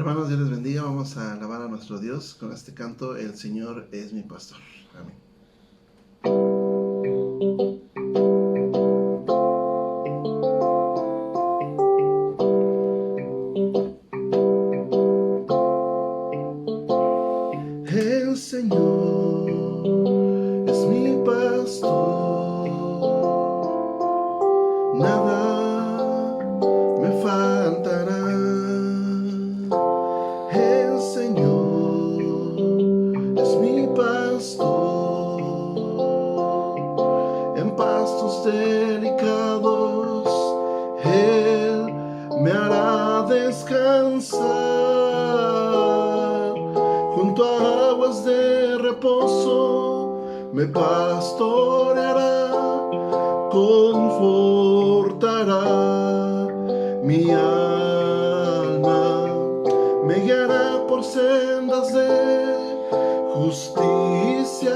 Hermanos, Dios les bendiga. Vamos a alabar a nuestro Dios con este canto: El Señor es mi pastor. Amén. El Señor es mi pastor, nada me faltará. El Señor es mi pastor, en pastos delicados Él me hará descansar. Junto a aguas de reposo me pastoreará, confortará mi alma, me guiará por sendas de justicia,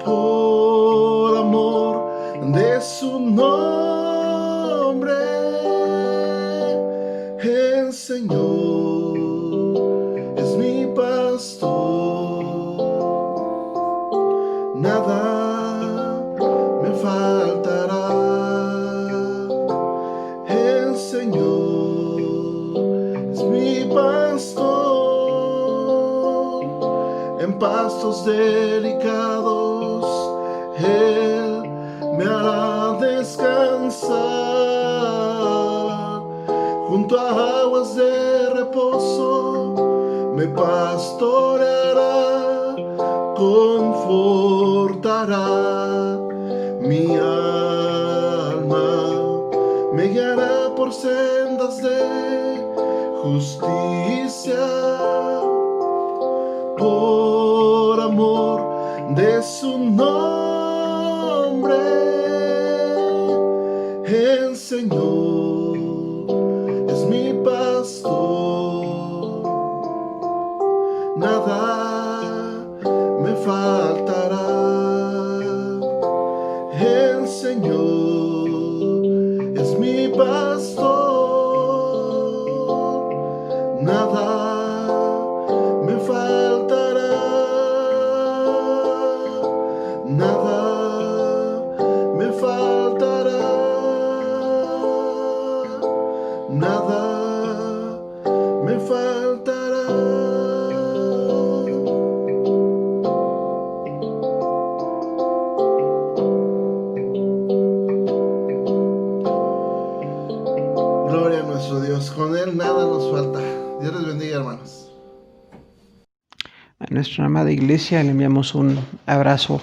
por amor de su nombre. El Señor es mi pastor, nada me faltará. El Señor es mi pastor, en pastos delicados Él me hará descansar. Junto a aguas de reposo me pastoreará, confortará mi alma, me guiará por sendas de justicia, por amor de su nombre. El Señor es mi pastor, nada me faltará. El Señor es mi pastor, nada me faltará, nada me faltará, nada me faltará. Gloria a nuestro Dios, con Él nada nos falta. Dios les bendiga, hermanos. A nuestra amada iglesia le enviamos un abrazo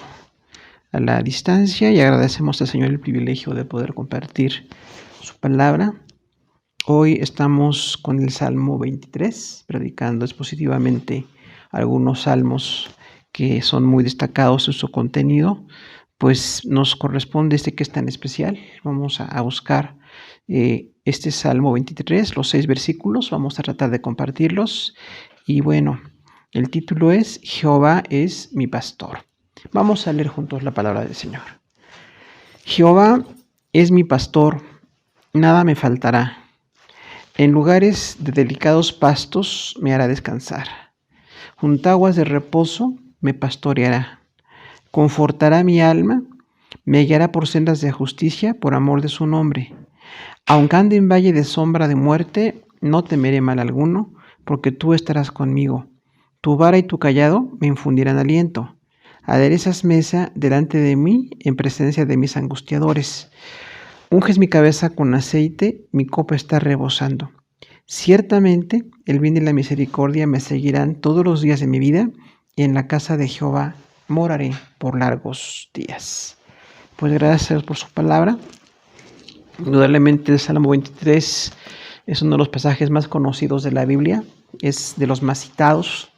a la distancia y agradecemos al Señor el privilegio de poder compartir su palabra. Hoy estamos con el Salmo 23, predicando expositivamente algunos salmos que son muy destacados en su contenido, pues nos corresponde este que es tan especial. Vamos a buscar este Salmo 23, los 6 versículos, vamos a tratar de compartirlos. Y bueno, el título es Jehová es mi pastor. Vamos a leer juntos la palabra del Señor. Jehová es mi pastor, nada me faltará. En lugares de delicados pastos me hará descansar. Junto a aguas de reposo me pastoreará. Confortará mi alma, me guiará por sendas de justicia por amor de su nombre. Aunque ande en valle de sombra de muerte, no temeré mal alguno, porque tú estarás conmigo. Tu vara y tu cayado me infundirán aliento. Aderezas mesa delante de mí en presencia de mis angustiadores. Unges mi cabeza con aceite, mi copa está rebosando. Ciertamente el bien y la misericordia me seguirán todos los días de mi vida, y en la casa de Jehová moraré por largos días. Pues gracias por su palabra. Indudablemente el Salmo 23 es uno de los pasajes más conocidos de la Biblia, es de los más citados,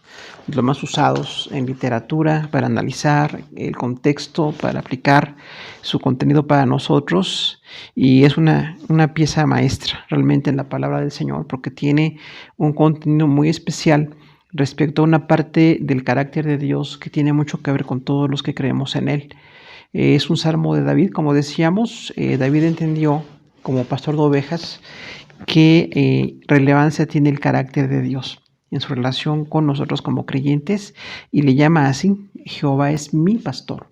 de los más usados en literatura para analizar el contexto, para aplicar su contenido para nosotros, y es una pieza maestra realmente en la palabra del Señor, porque tiene un contenido muy especial respecto a una parte del carácter de Dios que tiene mucho que ver con todos los que creemos en Él. Es un salmo de David, como decíamos. David entendió como pastor de ovejas qué relevancia tiene el carácter de Dios en su relación con nosotros como creyentes, y le llama así: Jehová es mi pastor.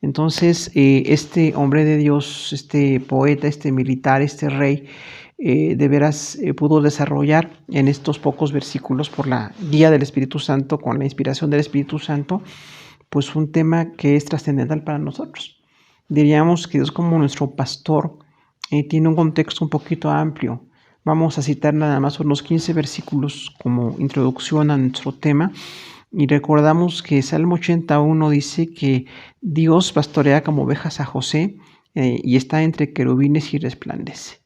Entonces, este hombre de Dios, este poeta, este militar, este rey, de veras pudo desarrollar en estos pocos versículos, por la guía del Espíritu Santo, con la inspiración del Espíritu Santo, pues un tema que es trascendental para nosotros. Diríamos que Dios, como nuestro pastor, tiene un contexto un poquito amplio. Vamos a citar nada más unos 15 versículos como introducción a nuestro tema. Y recordamos que Salmo 81 dice que Dios pastorea como ovejas a José, y está entre querubines y resplandece.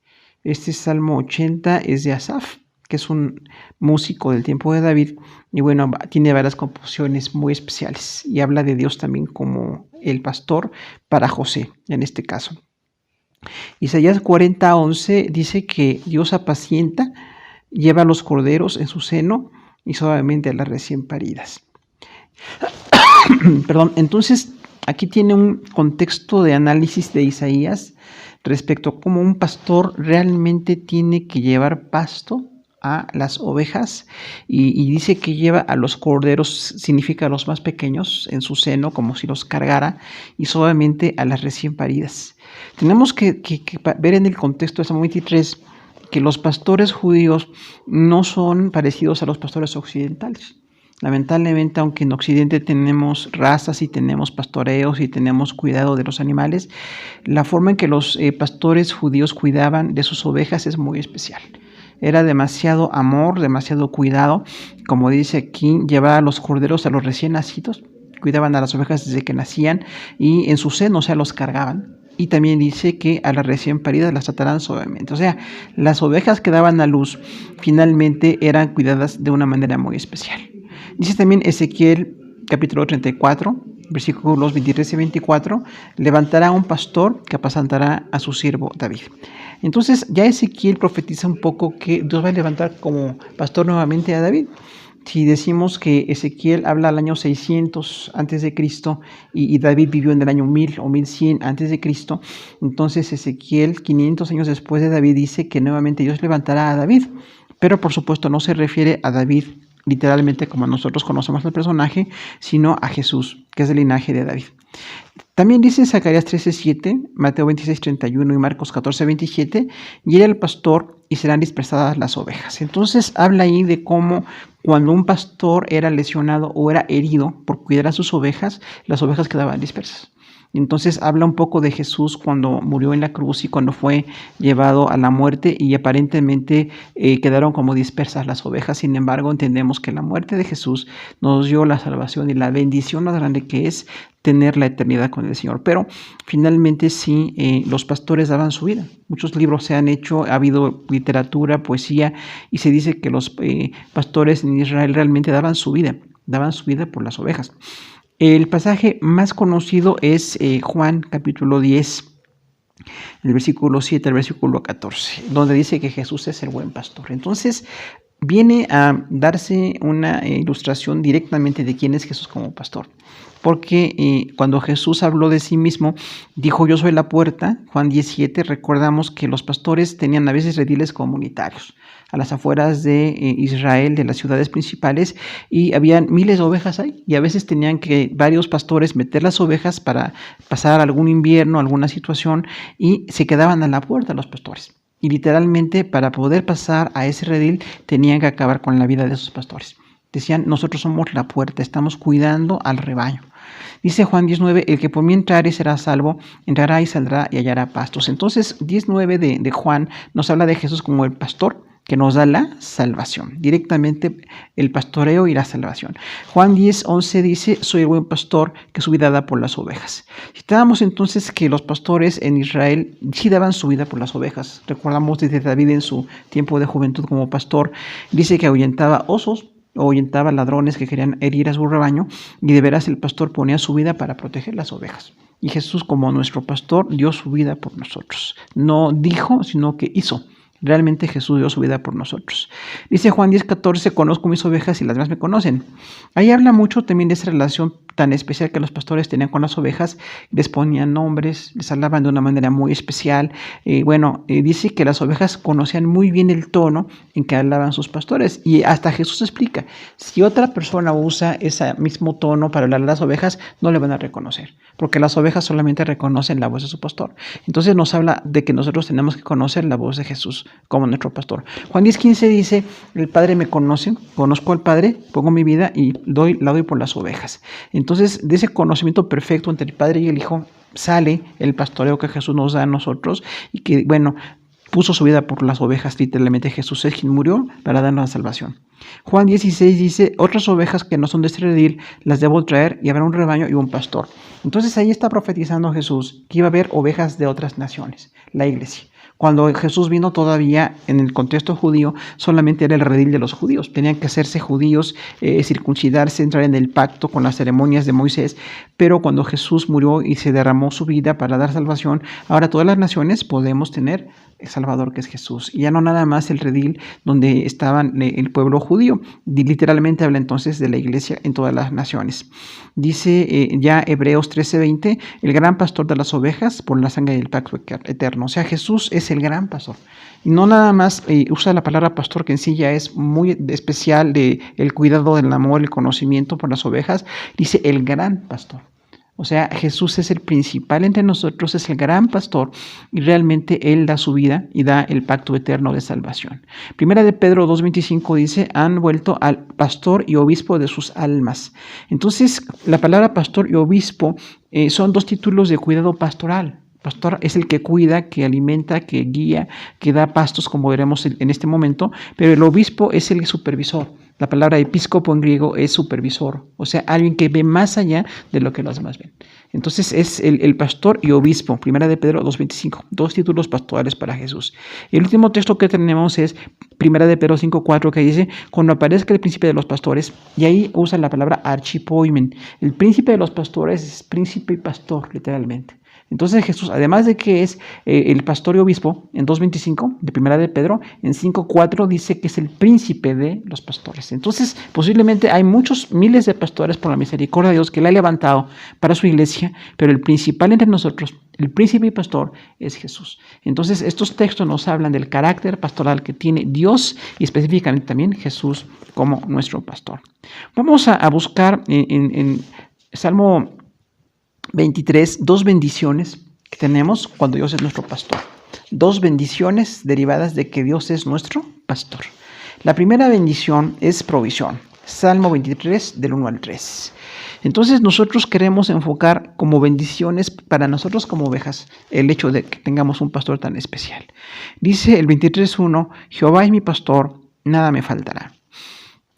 Este Salmo 80 es de Asaf, que es un músico del tiempo de David, y bueno, tiene varias composiciones muy especiales y habla de Dios también como el pastor para José, en este caso. Isaías 40:11 dice que Dios apacienta, lleva a los corderos en su seno y suavemente a las recién paridas. Perdón, entonces aquí tiene un contexto de análisis de Isaías respecto a cómo un pastor realmente tiene que llevar pasto a las ovejas, y dice que lleva a los corderos, significa a los más pequeños, en su seno, como si los cargara, y suavemente a las recién paridas. Tenemos que ver en el contexto de Salmo 23 que los pastores judíos no son parecidos a los pastores occidentales. Lamentablemente, aunque en Occidente tenemos razas y tenemos pastoreos y tenemos cuidado de los animales, la forma en que los pastores judíos cuidaban de sus ovejas es muy especial. Era demasiado amor, demasiado cuidado. Como dice aquí, llevar a los corderos a los recién nacidos, cuidaban a las ovejas desde que nacían y en su seno, o sea, los cargaban. Y también dice que a las recién paridas las tratarán suavemente. O sea, las ovejas que daban a luz finalmente eran cuidadas de una manera muy especial. Dice también Ezequiel capítulo 34, versículos 23 y 24, levantará un pastor que apacentará a su siervo David. Entonces ya Ezequiel profetiza un poco que Dios va a levantar como pastor nuevamente a David. Si decimos que Ezequiel habla al año 600 antes de Cristo y David vivió en el año 1000 o 1100 antes de Cristo, entonces Ezequiel 500 años después de David dice que nuevamente Dios levantará a David, pero por supuesto no se refiere a David literalmente como nosotros conocemos al personaje, sino a Jesús, que es del linaje de David. También dice Zacarías 13:7, Mateo 26:31 y Marcos 14:27, y era el pastor y serán dispersadas las ovejas. Entonces habla ahí de cómo cuando un pastor era lesionado o era herido por cuidar a sus ovejas, las ovejas quedaban dispersas. Entonces habla un poco de Jesús cuando murió en la cruz y cuando fue llevado a la muerte, y aparentemente quedaron como dispersas las ovejas. Sin embargo, entendemos que la muerte de Jesús nos dio la salvación y la bendición más grande que es tener la eternidad con el Señor. Pero finalmente sí, los pastores daban su vida. Muchos libros se han hecho, ha habido literatura, poesía, y se dice que los pastores en Israel realmente daban su vida por las ovejas. El pasaje más conocido es Juan capítulo 10, el versículo 7 al versículo 14, donde dice que Jesús es el buen pastor. Entonces viene a darse una ilustración directamente de quién es Jesús como pastor. Porque cuando Jesús habló de sí mismo, dijo: yo soy la puerta. Juan 17, recordamos que los pastores tenían a veces rediles comunitarios a las afueras de Israel, de las ciudades principales, y habían miles de ovejas ahí, y a veces tenían que varios pastores meter las ovejas para pasar algún invierno, alguna situación, y se quedaban a la puerta los pastores. Y literalmente, para poder pasar a ese redil, tenían que acabar con la vida de esos pastores. Decían: nosotros somos la puerta, estamos cuidando al rebaño. Dice Juan 19, el que por mí entrare será salvo, entrará y saldrá y hallará pastos. Entonces 19 de Juan nos habla de Jesús como el pastor que nos da la salvación, directamente el pastoreo y la salvación. Juan 10:11 dice: soy el buen pastor que su vida da por las ovejas. Citábamos entonces que los pastores en Israel sí daban su vida por las ovejas. Recordamos desde David en su tiempo de juventud como pastor, dice que ahuyentaba osos, o ahuyentaba ladrones que querían herir a su rebaño, y de veras el pastor ponía su vida para proteger las ovejas. Y Jesús, como nuestro pastor, dio su vida por nosotros. No dijo, sino que hizo. Realmente Jesús dio su vida por nosotros. Dice Juan 10:14, conozco mis ovejas y las demás me conocen. Ahí habla mucho también de esa relación tan especial que los pastores tenían con las ovejas, les ponían nombres, les hablaban de una manera muy especial. Dice que las ovejas conocían muy bien el tono en que hablaban sus pastores, y hasta Jesús explica, si otra persona usa ese mismo tono para hablar a las ovejas, no le van a reconocer, porque las ovejas solamente reconocen la voz de su pastor. Entonces nos habla de que nosotros tenemos que conocer la voz de Jesús como nuestro pastor. Juan 10:15 dice, el Padre me conoce, conozco al Padre, pongo mi vida y la doy por las ovejas. Entonces, de ese conocimiento perfecto entre el Padre y el Hijo sale el pastoreo que Jesús nos da a nosotros, y que, puso su vida por las ovejas. Literalmente Jesús es quien murió para darnos la salvación. Juan 16 dice, otras ovejas que no son de este redil las debo traer, y habrá un rebaño y un pastor. Entonces ahí está profetizando Jesús que iba a haber ovejas de otras naciones, la iglesia. Cuando Jesús vino, todavía en el contexto judío solamente era el redil de los judíos. Tenían que hacerse judíos, circuncidarse, entrar en el pacto con las ceremonias de Moisés. Pero cuando Jesús murió y se derramó su vida para dar salvación, ahora todas las naciones podemos tener el Salvador, que es Jesús. Y ya no nada más el redil donde estaban el pueblo judío. Literalmente habla entonces de la iglesia en todas las naciones. Dice ya Hebreos 13:20, el gran pastor de las ovejas por la sangre del pacto eterno. O sea, Jesús es el gran pastor. Y no nada más usa la palabra pastor, que en sí ya es muy especial, de el cuidado, del amor, el conocimiento por las ovejas. Dice el gran pastor. O sea, Jesús es el principal entre nosotros, es el gran pastor, y realmente Él da su vida y da el pacto eterno de salvación. Primera de Pedro 2:25 dice, han vuelto al pastor y obispo de sus almas. Entonces, la palabra pastor y obispo son dos títulos de cuidado pastoral. Pastor es el que cuida, que alimenta, que guía, que da pastos, como veremos en este momento, pero el obispo es el supervisor. La palabra episcopo en griego es supervisor, o sea, alguien que ve más allá de lo que los demás ven. Entonces es el pastor y obispo. Primera de Pedro 2:25, dos títulos pastorales para Jesús. El último texto que tenemos es Primera de Pedro 5:4, que dice, cuando aparezca el príncipe de los pastores, y ahí usa la palabra archipoimen. El príncipe de los pastores es príncipe y pastor, literalmente. Entonces Jesús, además de que es el pastor y obispo, en 2:25 de Primera de Pedro, en 5:4 dice que es el príncipe de los pastores. Entonces, posiblemente hay muchos miles de pastores por la misericordia de Dios que Él ha levantado para su iglesia, pero el principal entre nosotros, el príncipe y pastor, es Jesús. Entonces, estos textos nos hablan del carácter pastoral que tiene Dios, y específicamente también Jesús como nuestro pastor. Vamos a buscar en Salmo 23, dos bendiciones que tenemos cuando Dios es nuestro pastor. Dos bendiciones derivadas de que Dios es nuestro pastor. La primera bendición es provisión. Salmo 23, del 1 al 3. Entonces nosotros queremos enfocar como bendiciones para nosotros como ovejas el hecho de que tengamos un pastor tan especial. Dice el 23:1, Jehová es mi pastor, nada me faltará.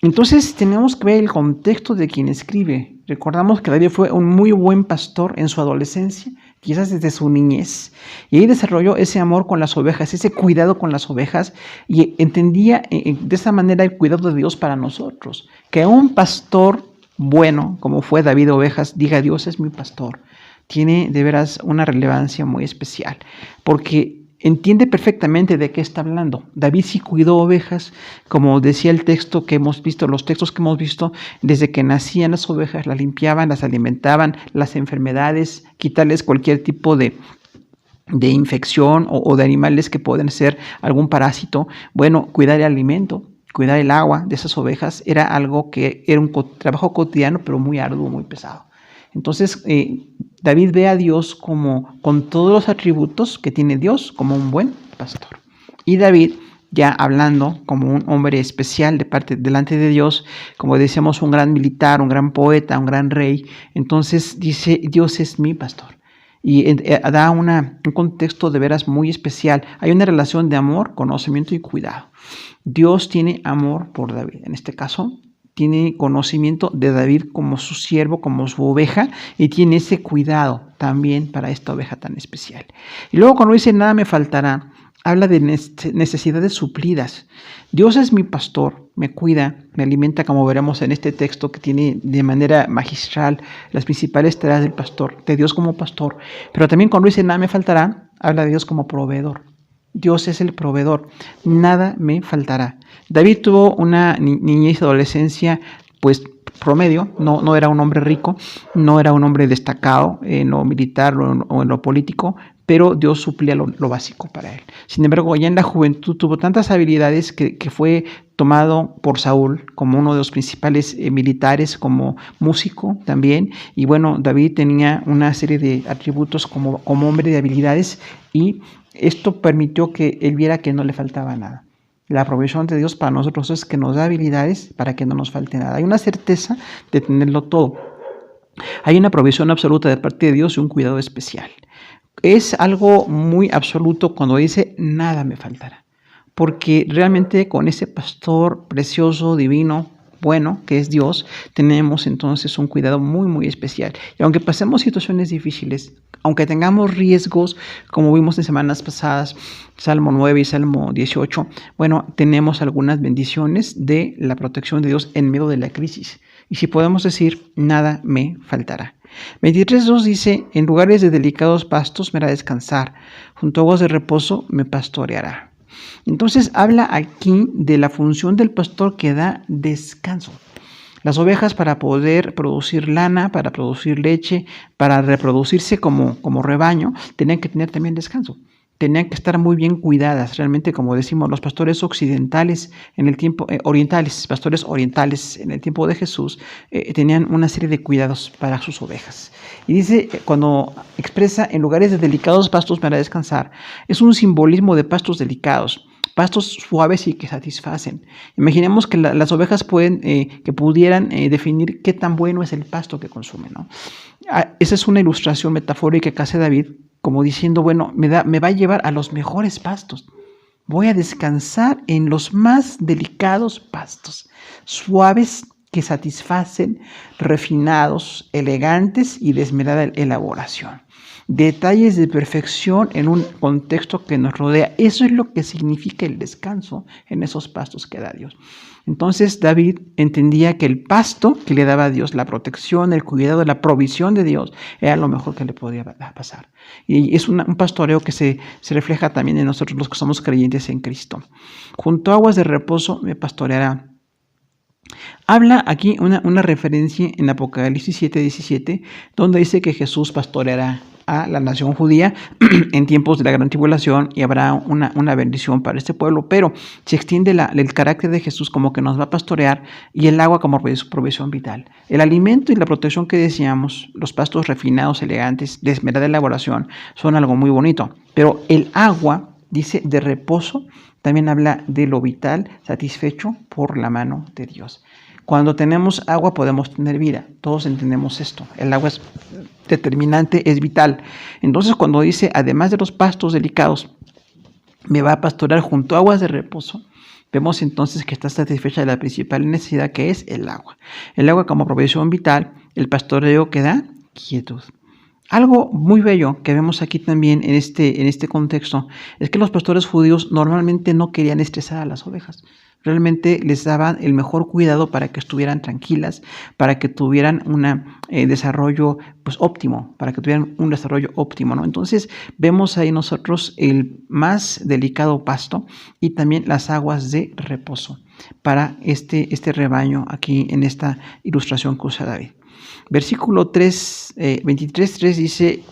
Entonces tenemos que ver el contexto de quien escribe. Recordamos que David fue un muy buen pastor en su adolescencia, quizás desde su niñez, y ahí desarrolló ese amor con las ovejas, ese cuidado con las ovejas, y entendía de esa manera el cuidado de Dios para nosotros. Que un pastor bueno, como fue David de ovejas, diga Dios es mi pastor, tiene de veras una relevancia muy especial, porque entiende perfectamente de qué está hablando. David sí cuidó ovejas, como decía el texto que hemos visto, los textos que hemos visto, desde que nacían las ovejas, las limpiaban, las alimentaban, las enfermedades, quitarles cualquier tipo de infección o de animales que pueden ser algún parásito. Cuidar el alimento, cuidar el agua de esas ovejas era algo que era un trabajo cotidiano, pero muy arduo, muy pesado. Entonces, David ve a Dios como con todos los atributos que tiene Dios, como un buen pastor. Y David, ya hablando como un hombre especial delante de Dios, como decíamos, un gran militar, un gran poeta, un gran rey, entonces dice, Dios es mi pastor. Y da un contexto de veras muy especial. Hay una relación de amor, conocimiento y cuidado. Dios tiene amor por David. En este caso, tiene conocimiento de David como su siervo, como su oveja, y tiene ese cuidado también para esta oveja tan especial. Y luego cuando dice nada me faltará, habla de necesidades suplidas. Dios es mi pastor, me cuida, me alimenta, como veremos en este texto que tiene de manera magistral las principales tareas del pastor, de Dios como pastor. Pero también cuando dice nada me faltará, habla de Dios como proveedor. Dios es el proveedor, nada me faltará. David tuvo una niñez y adolescencia pues promedio, no era un hombre rico, no era un hombre destacado en lo militar o en lo político, pero Dios suplía lo básico para él. Sin embargo, ya en la juventud tuvo tantas habilidades que fue tomado por Saúl como uno de los principales militares, como músico también. Y bueno, David tenía una serie de atributos como hombre de habilidades, y esto permitió que él viera que no le faltaba nada. La provisión de Dios para nosotros es que nos da habilidades para que no nos falte nada. Hay una certeza de tenerlo todo. Hay una provisión absoluta de parte de Dios y un cuidado especial. Es algo muy absoluto cuando dice nada me faltará, porque realmente con ese pastor precioso, divino, bueno, que es Dios, tenemos entonces un cuidado muy, muy especial. Y aunque pasemos situaciones difíciles, aunque tengamos riesgos, como vimos en semanas pasadas, Salmo 9 y Salmo 18, bueno, tenemos algunas bendiciones de la protección de Dios en medio de la crisis. Y si podemos decir, nada me faltará. 23.2 dice, en lugares de delicados pastos me hará descansar, junto a aguas de reposo me pastoreará. Entonces habla aquí de la función del pastor que da descanso. Las ovejas, para poder producir lana, para producir leche, para reproducirse como rebaño, tenían que tener también descanso. Tenían que estar muy bien cuidadas. Realmente, como decimos, los pastores occidentales en el tiempo, pastores orientales en el tiempo de Jesús, tenían una serie de cuidados para sus ovejas. Y dice, cuando expresa en lugares de delicados pastos me hará descansar, es un simbolismo de pastos delicados, pastos suaves y que satisfacen. Imaginemos que las ovejas pudieran definir qué tan bueno es el pasto que consumen, ¿no? Esa es una ilustración metafórica que hace David, como diciendo, bueno, me va a llevar a los mejores pastos. Voy a descansar en los más delicados pastos, suaves que satisfacen, refinados, elegantes y de esmerada elaboración. Detalles de perfección en un contexto que nos rodea. Eso es lo que significa el descanso en esos pastos que da Dios. Entonces David entendía que el pasto que le daba a Dios, la protección, el cuidado, la provisión de Dios, era lo mejor que le podía pasar. Y es un pastoreo que se refleja también en nosotros los que somos creyentes en Cristo. Junto a aguas de reposo me pastoreará. Habla aquí una referencia en Apocalipsis 7:17, donde dice que Jesús pastoreará a la nación judía en tiempos de la gran tribulación y habrá una bendición para este pueblo, pero se extiende el carácter de Jesús como que nos va a pastorear, y el agua como provisión vital. El alimento y la protección que decíamos, los pastos refinados, elegantes, de esmerada elaboración, son algo muy bonito, pero el agua, dice, de reposo, también habla de lo vital, satisfecho por la mano de Dios. Cuando tenemos agua podemos tener vida. Todos entendemos esto. El agua es determinante, es vital. Entonces, cuando dice, además de los pastos delicados, me va a pastorear junto a aguas de reposo, vemos entonces que está satisfecha de la principal necesidad, que es el agua. El agua como provisión vital, el pastoreo que da quietud. Algo muy bello que vemos aquí también en este contexto es que los pastores judíos normalmente no querían estresar a las ovejas. Realmente les daban el mejor cuidado para que estuvieran tranquilas, para que tuvieran un desarrollo óptimo, ¿no? Entonces vemos ahí nosotros el más delicado pasto y también las aguas de reposo para este rebaño aquí en esta ilustración que usa David. Versículo 23:3 dice,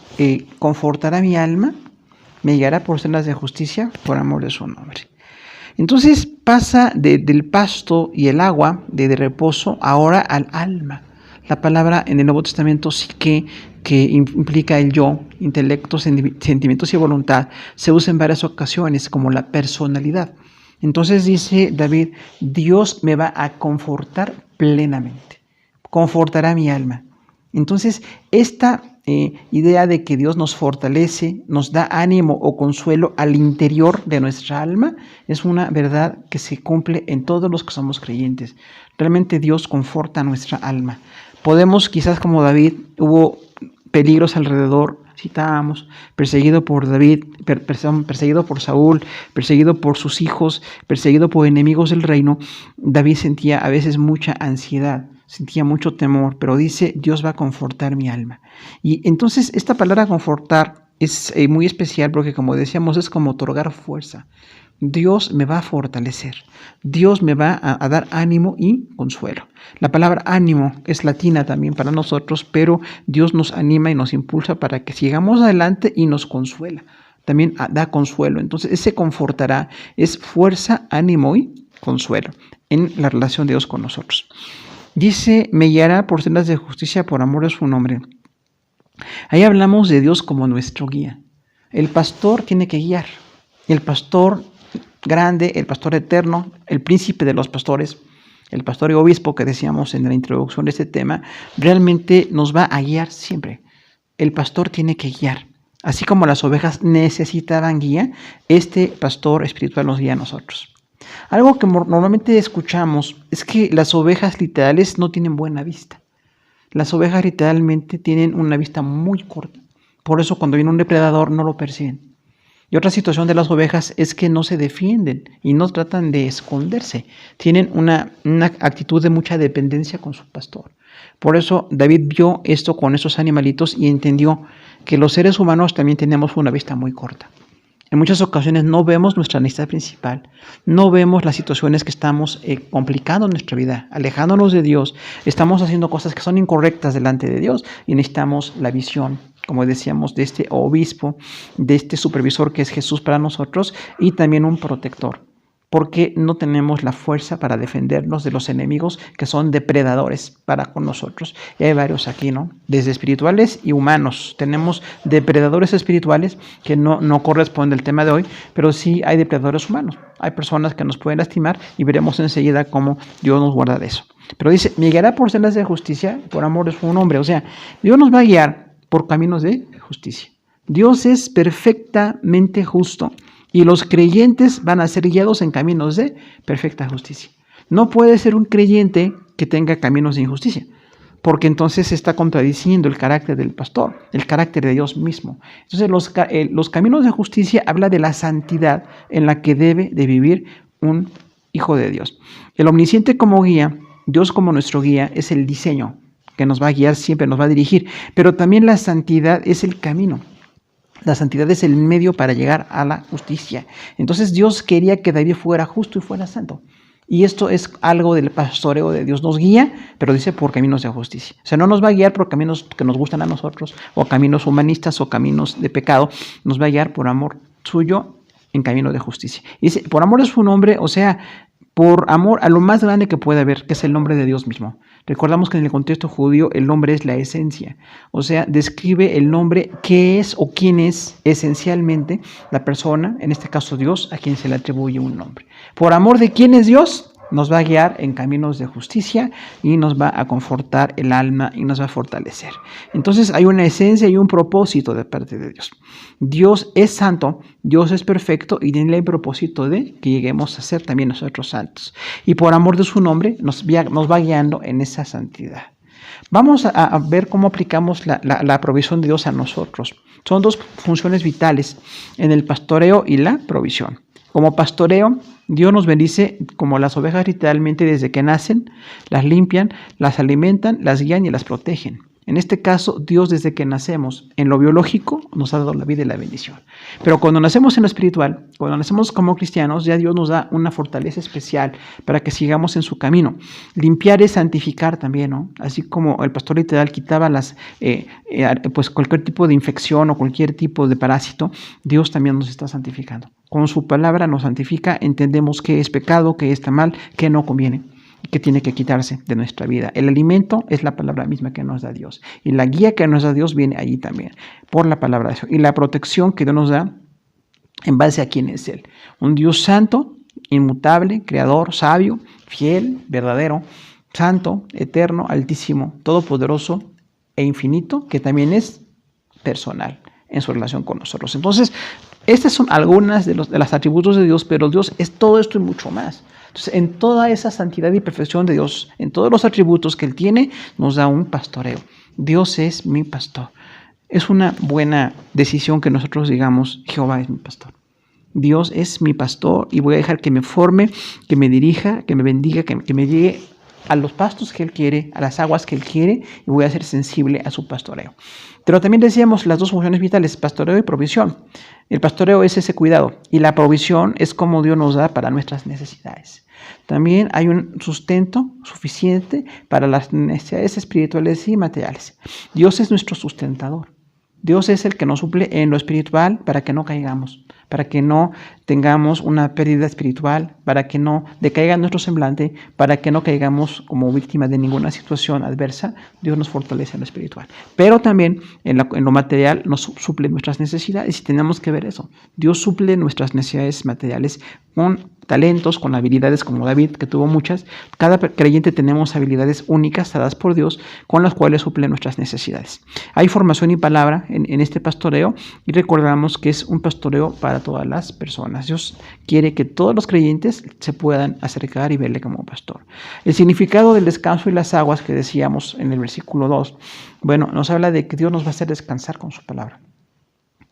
confortará mi alma, me guiará por sendas de justicia por amor de su nombre. Entonces pasa del pasto y el agua de reposo ahora al alma. La palabra en el Nuevo Testamento sí que implica el yo, intelecto, sentimientos y voluntad. Se usa en varias ocasiones como la personalidad. Entonces dice David, Dios me va a confortar plenamente. Confortará mi alma. Entonces, esta idea de que Dios nos fortalece, nos da ánimo o consuelo al interior de nuestra alma, es una verdad que se cumple en todos los que somos creyentes. Realmente Dios conforta nuestra alma. Podemos, quizás como David, hubo peligros alrededor, citábamos, perseguido por David, perseguido por Saúl, perseguido por sus hijos, perseguido por enemigos del reino. David sentía a veces mucha ansiedad, sentía mucho temor, pero dice, Dios va a confortar mi alma. Y entonces esta palabra confortar es muy especial porque, como decíamos, es como otorgar fuerza. Dios me va a fortalecer. Dios me va a dar ánimo y consuelo. La palabra ánimo es latina también para nosotros, pero Dios nos anima y nos impulsa para que sigamos adelante y nos consuela. También da consuelo. Entonces, ese confortará es fuerza, ánimo y consuelo en la relación de Dios con nosotros. Dice, me guiará por sendas de justicia por amor de su nombre. Ahí hablamos de Dios como nuestro guía. El pastor tiene que guiar. El pastor grande, el pastor eterno, el príncipe de los pastores, el pastor y obispo que decíamos en la introducción de este tema, realmente nos va a guiar siempre. El pastor tiene que guiar. Así como las ovejas necesitaban guía, este pastor espiritual nos guía a nosotros. Algo que normalmente escuchamos es que las ovejas literales no tienen buena vista. Las ovejas literalmente tienen una vista muy corta. Por eso cuando viene un depredador no lo perciben. Y otra situación de las ovejas es que no se defienden y no tratan de esconderse. Tienen una actitud de mucha dependencia con su pastor. Por eso David vio esto con esos animalitos y entendió que los seres humanos también tenemos una vista muy corta. En muchas ocasiones no vemos nuestra necesidad principal, no vemos las situaciones que estamos complicando en nuestra vida, alejándonos de Dios, estamos haciendo cosas que son incorrectas delante de Dios y necesitamos la visión, como decíamos, de este obispo, de este supervisor que es Jesús para nosotros y también un protector, porque no tenemos la fuerza para defendernos de los enemigos que son depredadores para con nosotros. Y hay varios aquí, ¿no? Desde espirituales y humanos. Tenemos depredadores espirituales que no corresponde al tema de hoy, pero sí hay depredadores humanos. Hay personas que nos pueden lastimar y veremos enseguida cómo Dios nos guarda de eso. Pero dice, me guiará por sendas de justicia por amor de su nombre. O sea, Dios nos va a guiar por caminos de justicia. Dios es perfectamente justo. Y los creyentes van a ser guiados en caminos de perfecta justicia. No puede ser un creyente que tenga caminos de injusticia, porque entonces se está contradiciendo el carácter del pastor, el carácter de Dios mismo. Entonces los caminos de justicia habla de la santidad en la que debe de vivir un hijo de Dios. El omnisciente como guía, Dios como nuestro guía, es el diseño que nos va a guiar siempre, nos va a dirigir, pero también la santidad es el camino. La santidad es el medio para llegar a la justicia. Entonces Dios quería que David fuera justo y fuera santo. Y esto es algo del pastoreo de Dios. Nos guía, pero dice por caminos de justicia. O sea, no nos va a guiar por caminos que nos gustan a nosotros, o caminos humanistas, o caminos de pecado. Nos va a guiar por amor suyo en camino de justicia. Y dice, por amor de su nombre, o sea, por amor a lo más grande que puede haber, que es el nombre de Dios mismo. Recordamos que en el contexto judío el nombre es la esencia, o sea, describe el nombre qué es o quién es esencialmente la persona, en este caso Dios, a quien se le atribuye un nombre. Por amor de quién es Dios, nos va a guiar en caminos de justicia y nos va a confortar el alma y nos va a fortalecer. Entonces hay una esencia y un propósito de parte de Dios. Dios es santo, Dios es perfecto y tiene el propósito de que lleguemos a ser también nosotros santos. Y por amor de su nombre nos va guiando en esa santidad. Vamos a ver cómo aplicamos la provisión de Dios a nosotros. Son dos funciones vitales en el pastoreo y la provisión. Como pastoreo, Dios nos bendice como las ovejas literalmente desde que nacen, las limpian, las alimentan, las guían y las protegen. En este caso, Dios desde que nacemos en lo biológico nos ha dado la vida y la bendición. Pero cuando nacemos en lo espiritual, cuando nacemos como cristianos, ya Dios nos da una fortaleza especial para que sigamos en su camino. Limpiar es santificar también, ¿no? Así como el pastor literal quitaba pues cualquier tipo de infección o cualquier tipo de parásito, Dios también nos está santificando. Con su palabra nos santifica, entendemos qué es pecado, qué está mal, qué no conviene, que tiene que quitarse de nuestra vida. El alimento es la palabra misma que nos da Dios. Y la guía que nos da Dios viene allí también, por la palabra de Dios. Y la protección que Dios nos da en base a quién es Él. Un Dios santo, inmutable, creador, sabio, fiel, verdadero, santo, eterno, altísimo, todopoderoso e infinito, que también es personal en su relación con nosotros. Entonces, estas son algunas de los atributos de Dios, pero Dios es todo esto y mucho más. Entonces, en toda esa santidad y perfección de Dios, en todos los atributos que Él tiene, nos da un pastoreo. Dios es mi pastor. Es una buena decisión que nosotros digamos, Jehová es mi pastor. Dios es mi pastor y voy a dejar que me forme, que me dirija, que me bendiga, que me llegue a los pastos que Él quiere, a las aguas que Él quiere, y voy a ser sensible a su pastoreo. Pero también decíamos las dos funciones vitales, pastoreo y provisión. El pastoreo es ese cuidado y la provisión es como Dios nos da para nuestras necesidades. También hay un sustento suficiente para las necesidades espirituales y materiales. Dios es nuestro sustentador. Dios es el que nos suple en lo espiritual para que no caigamos, para que no tengamos una pérdida espiritual, para que no decaiga nuestro semblante, para que no caigamos como víctima de ninguna situación adversa. Dios nos fortalece en lo espiritual. Pero también en lo material nos suple nuestras necesidades y tenemos que ver eso. Dios suple nuestras necesidades materiales con talentos, con habilidades como David, que tuvo muchas. Cada creyente tenemos habilidades únicas dadas por Dios con las cuales suple nuestras necesidades. Hay formación y palabra en este pastoreo y recordamos que es un pastoreo para todas las personas. Dios quiere que todos los creyentes se puedan acercar y verle como pastor. El significado del descanso y las aguas que decíamos en el versículo 2, bueno, nos habla de que Dios nos va a hacer descansar con su palabra.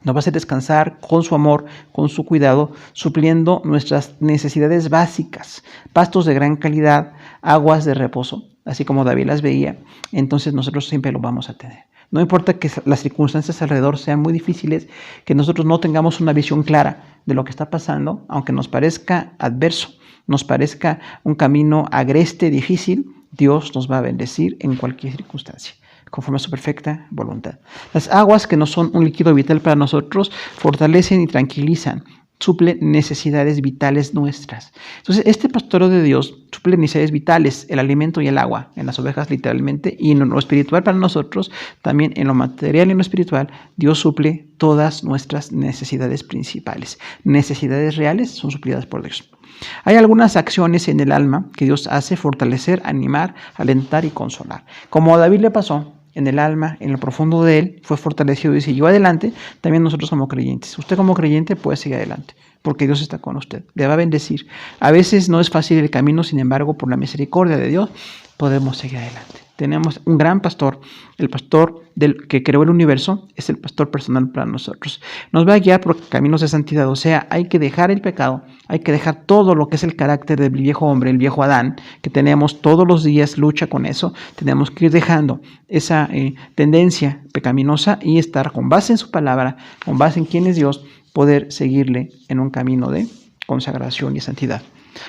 Nos va a hacer descansar con su amor, con su cuidado, supliendo nuestras necesidades básicas, pastos de gran calidad, aguas de reposo, así como David las veía. Entonces nosotros siempre lo vamos a tener. No importa que las circunstancias alrededor sean muy difíciles, que nosotros no tengamos una visión clara de lo que está pasando, aunque nos parezca adverso, nos parezca un camino agreste, difícil, Dios nos va a bendecir en cualquier circunstancia, conforme a su perfecta voluntad. Las aguas, que no son un líquido vital para nosotros, fortalecen y tranquilizan, suple necesidades vitales nuestras. Entonces, este pastoreo de Dios suple necesidades vitales, el alimento y el agua, en las ovejas literalmente, y en lo espiritual para nosotros, también en lo material y en lo espiritual, Dios suple todas nuestras necesidades principales. Necesidades reales son suplidas por Dios. Hay algunas acciones en el alma que Dios hace fortalecer, animar, alentar y consolar. Como a David le pasó, en el alma, en lo profundo de él, fue fortalecido y siguió adelante. También nosotros como creyentes. Usted como creyente puede seguir adelante, porque Dios está con usted, le va a bendecir. A veces no es fácil el camino, sin embargo, por la misericordia de Dios, podemos seguir adelante. Tenemos un gran pastor, el pastor que creó el universo, es el pastor personal para nosotros. Nos va a guiar por caminos de santidad, o sea, hay que dejar el pecado, hay que dejar todo lo que es el carácter del viejo hombre, el viejo Adán, que tenemos todos los días lucha con eso. Tenemos que ir dejando esa tendencia pecaminosa y estar con base en su palabra, con base en quién es Dios, poder seguirle en un camino de consagración y santidad.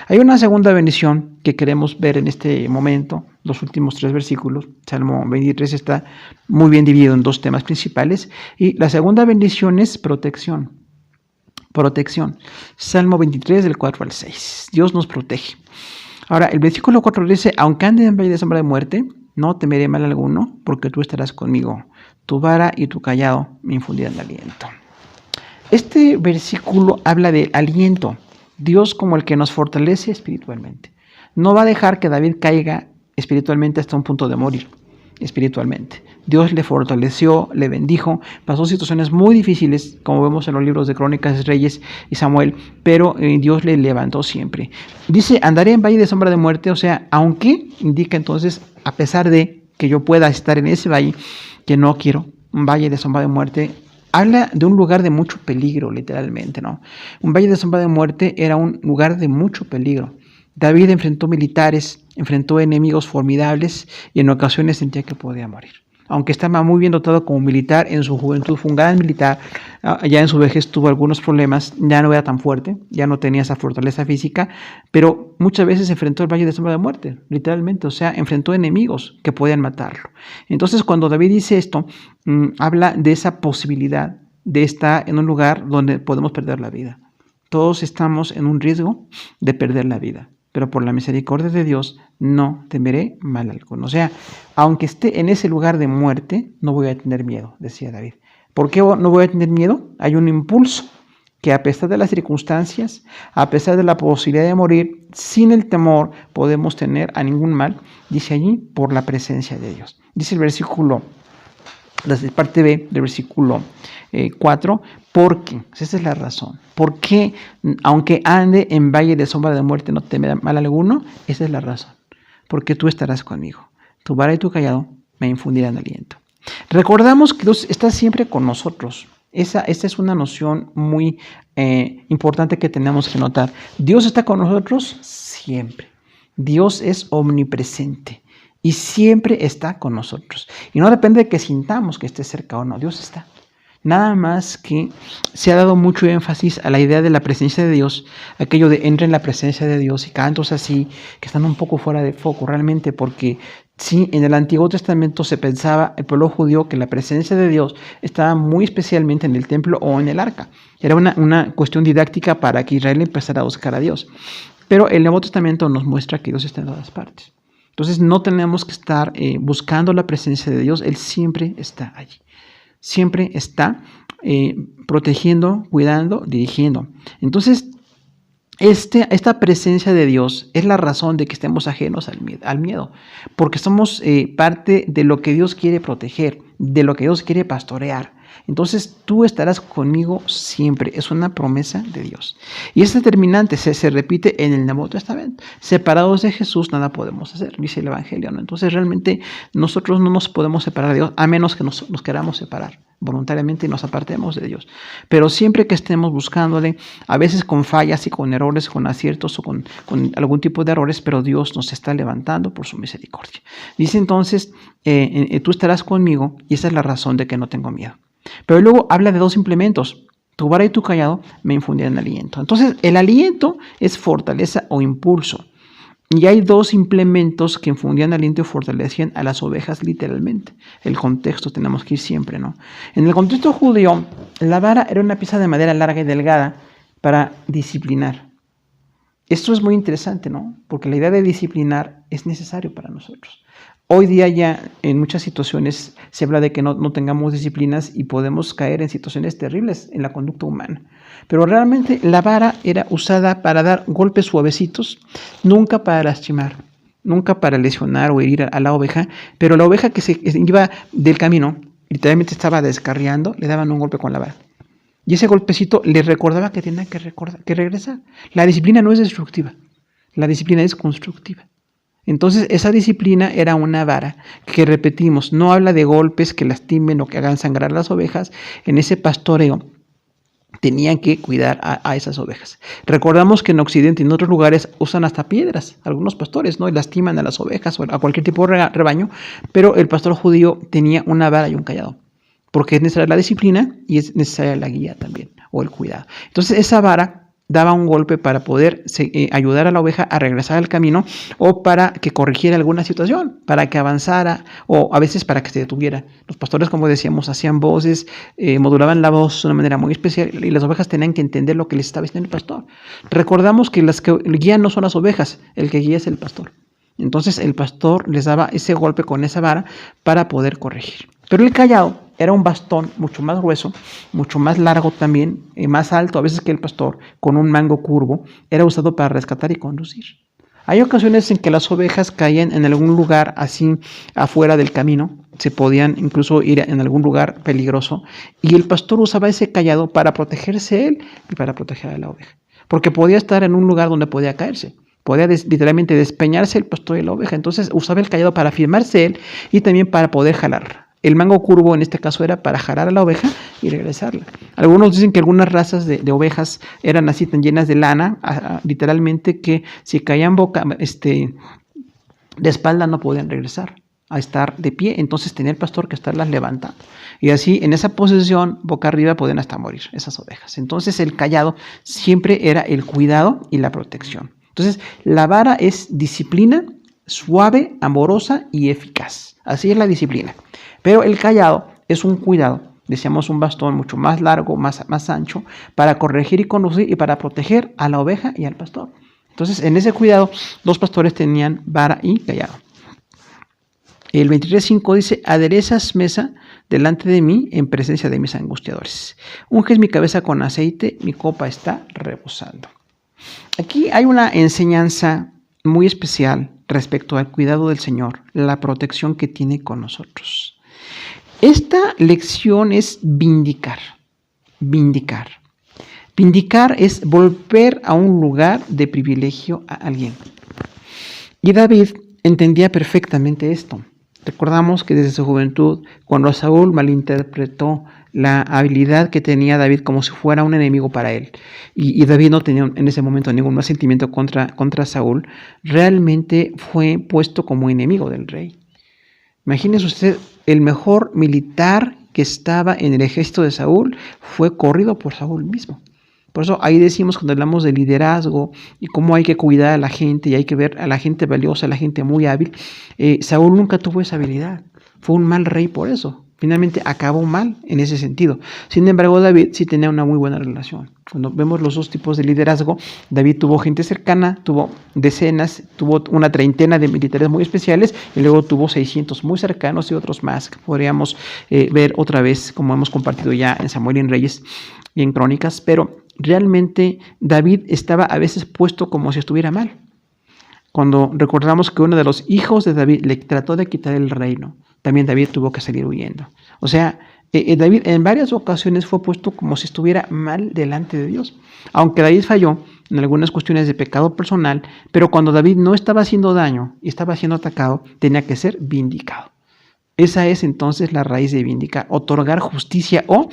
Hay una segunda bendición que queremos ver en este momento, los últimos 3 versículos. Salmo 23 está muy bien dividido en 2 temas principales, y la segunda bendición es protección. Protección. Salmo 23 del 4 al 6. Dios nos protege. Ahora, el versículo 4 dice: aunque ande en valle de sombra de muerte, no temeré mal alguno, porque tú estarás conmigo. Tu vara y tu cayado me infundirán aliento. Este versículo habla de aliento. Dios como el que nos fortalece espiritualmente. No va a dejar que David caiga espiritualmente hasta un punto de morir espiritualmente. Dios le fortaleció, le bendijo, pasó situaciones muy difíciles, como vemos en los libros de Crónicas, Reyes y Samuel, pero Dios le levantó siempre. Dice, andaré en valle de sombra de muerte, o sea, aunque indica entonces, a pesar de que yo pueda estar en ese valle, que no quiero, un valle de sombra de muerte. Habla de un lugar de mucho peligro, literalmente, ¿no? Un valle de sombra de muerte era un lugar de mucho peligro. David enfrentó militares, enfrentó enemigos formidables y en ocasiones sentía que podía morir. Aunque estaba muy bien dotado como militar, en su juventud fue un gran militar, ya en su vejez tuvo algunos problemas, ya no era tan fuerte, ya no tenía esa fortaleza física, pero muchas veces enfrentó el valle de sombra de muerte, literalmente, o sea, enfrentó enemigos que podían matarlo. Entonces, cuando David dice esto, habla de esa posibilidad de estar en un lugar donde podemos perder la vida. Todos estamos en un riesgo de perder la vida, pero por la misericordia de Dios no temeré mal alguno. O sea, aunque esté en ese lugar de muerte, no voy a tener miedo, decía David. ¿Por qué no voy a tener miedo? Hay un impulso que a pesar de las circunstancias, a pesar de la posibilidad de morir, sin el temor podemos tener a ningún mal, dice allí, por la presencia de Dios. Dice el versículo, la parte B del versículo 4, porque, esa es la razón, porque aunque ande en valle de sombra de muerte no temerá mal alguno, esa es la razón, porque tú estarás conmigo, tu vara y tu cayado me infundirán aliento. Recordamos que Dios está siempre con nosotros. Esta es una noción muy importante que tenemos que notar. Dios está con nosotros siempre. Dios es omnipresente y siempre está con nosotros. Y no depende de que sintamos que esté cerca o no, Dios está. Nada más que se ha dado mucho énfasis a la idea de la presencia de Dios, aquello de entra en la presencia de Dios y cantos así, que están un poco fuera de foco realmente, porque sí, en el Antiguo Testamento se pensaba, el pueblo judío, que la presencia de Dios estaba muy especialmente en el templo o en el arca. Era una cuestión didáctica para que Israel empezara a buscar a Dios. Pero el Nuevo Testamento nos muestra que Dios está en todas partes. Entonces no tenemos que estar buscando la presencia de Dios, Él siempre está allí. Siempre está protegiendo, cuidando, dirigiendo. Entonces, esta presencia de Dios es la razón de que estemos ajenos al miedo, porque somos parte de lo que Dios quiere proteger, de lo que Dios quiere pastorear. Entonces tú estarás conmigo siempre. Es una promesa de Dios. Y es determinante, se repite en el Nuevo Testamento. Separados de Jesús nada podemos hacer, dice el Evangelio, ¿no? Entonces realmente nosotros no nos podemos separar de Dios, a menos que nos queramos separar voluntariamente y nos apartemos de Dios. Pero siempre que estemos buscándole, a veces con fallas y con errores, con aciertos o con algún tipo de errores, pero Dios nos está levantando por su misericordia. Dice entonces, tú estarás conmigo y esa es la razón de que no tengo miedo. Pero luego habla de dos implementos. Tu vara y tu callado me infundían aliento. Entonces, el aliento es fortaleza o impulso. Y hay dos implementos que infundían aliento y fortalecían a las ovejas literalmente. El contexto tenemos que ir siempre, ¿no? En el contexto judío, la vara era una pieza de madera larga y delgada para disciplinar. Esto es muy interesante, ¿no? Porque la idea de disciplinar es necesario para nosotros. Hoy día ya en muchas situaciones se habla de que no tengamos disciplinas y podemos caer en situaciones terribles en la conducta humana. Pero realmente la vara era usada para dar golpes suavecitos, nunca para lastimar, nunca para lesionar o herir a la oveja, pero la oveja que se iba del camino, literalmente estaba descarriando, le daban un golpe con la vara. Y ese golpecito le recordaba que tenía que regresar. La disciplina no es destructiva, la disciplina es constructiva. Entonces esa disciplina era una vara que, repetimos, no habla de golpes que lastimen o que hagan sangrar las ovejas. En ese pastoreo tenían que cuidar a esas ovejas. Recordamos que en Occidente y en otros lugares usan hasta piedras, algunos pastores, ¿no? Y lastiman a las ovejas o a cualquier tipo de rebaño, pero el pastor judío tenía una vara y un callado, porque es necesaria la disciplina y es necesaria la guía también, o el cuidado. Entonces esa vara daba un golpe para poder ayudar a la oveja a regresar al camino o para que corrigiera alguna situación, para que avanzara o a veces para que se detuviera. Los pastores, como decíamos, hacían voces, modulaban la voz de una manera muy especial y las ovejas tenían que entender lo que les estaba diciendo el pastor. Recordamos que las que guían no son las ovejas, el que guía es el pastor. Entonces el pastor les daba ese golpe con esa vara para poder corregir. Pero el callado era un bastón mucho más grueso, mucho más largo también, más alto a veces que el pastor, con un mango curvo, era usado para rescatar y conducir. Hay ocasiones en que las ovejas caían en algún lugar así afuera del camino, se podían incluso ir en algún lugar peligroso, y el pastor usaba ese callado para protegerse él y para proteger a la oveja, porque podía estar en un lugar donde podía caerse. Podía literalmente despeñarse el pastor y la oveja, entonces usaba el callado para firmarse él y también para poder jalar. El mango curvo en este caso era para jalar a la oveja y regresarla. Algunos dicen que algunas razas de ovejas eran así tan llenas de lana, literalmente que si caían de espalda no podían regresar a estar de pie, entonces tenía el pastor que estarlas levantando. Y así en esa posición, boca arriba, podían hasta morir esas ovejas. Entonces el callado siempre era el cuidado y la protección. Entonces la vara es disciplina, suave, amorosa y eficaz. Así es la disciplina. Pero el callado es un cuidado, decíamos un bastón mucho más largo, más ancho, para corregir y conducir y para proteger a la oveja y al pastor. Entonces, en ese cuidado, los pastores tenían vara y callado. El 23:5 dice, aderezas mesa delante de mí en presencia de mis angustiadores. Unges mi cabeza con aceite, mi copa está rebosando. Aquí hay una enseñanza muy especial respecto al cuidado del Señor, la protección que tiene con nosotros. Esta lección es vindicar. Vindicar es volver a un lugar de privilegio a alguien. Y David entendía perfectamente esto. Recordamos que desde su juventud, cuando Saúl malinterpretó la habilidad que tenía David como si fuera un enemigo para él, y David no tenía en ese momento ningún más sentimiento contra Saúl, realmente fue puesto como enemigo del rey. Imagínese usted, el mejor militar que estaba en el ejército de Saúl fue corrido por Saúl mismo. Por eso ahí decimos, cuando hablamos de liderazgo y cómo hay que cuidar a la gente y hay que ver a la gente valiosa, a la gente muy hábil, Saúl nunca tuvo esa habilidad. Fue un mal rey por eso. Finalmente acabó mal en ese sentido. Sin embargo, David sí tenía una muy buena relación. Cuando vemos los dos tipos de liderazgo, David tuvo gente cercana, tuvo decenas, tuvo una treintena de militares muy especiales y luego tuvo 600 muy cercanos y otros más que podríamos ver otra vez, como hemos compartido ya en Samuel y en Reyes y en Crónicas, pero realmente David estaba a veces puesto como si estuviera mal. Cuando recordamos que uno de los hijos de David le trató de quitar el reino, también David tuvo que salir huyendo. O sea, David en varias ocasiones fue puesto como si estuviera mal delante de Dios. Aunque David falló en algunas cuestiones de pecado personal, pero cuando David no estaba haciendo daño y estaba siendo atacado, tenía que ser vindicado. Esa es entonces la raíz de vindicar, otorgar justicia o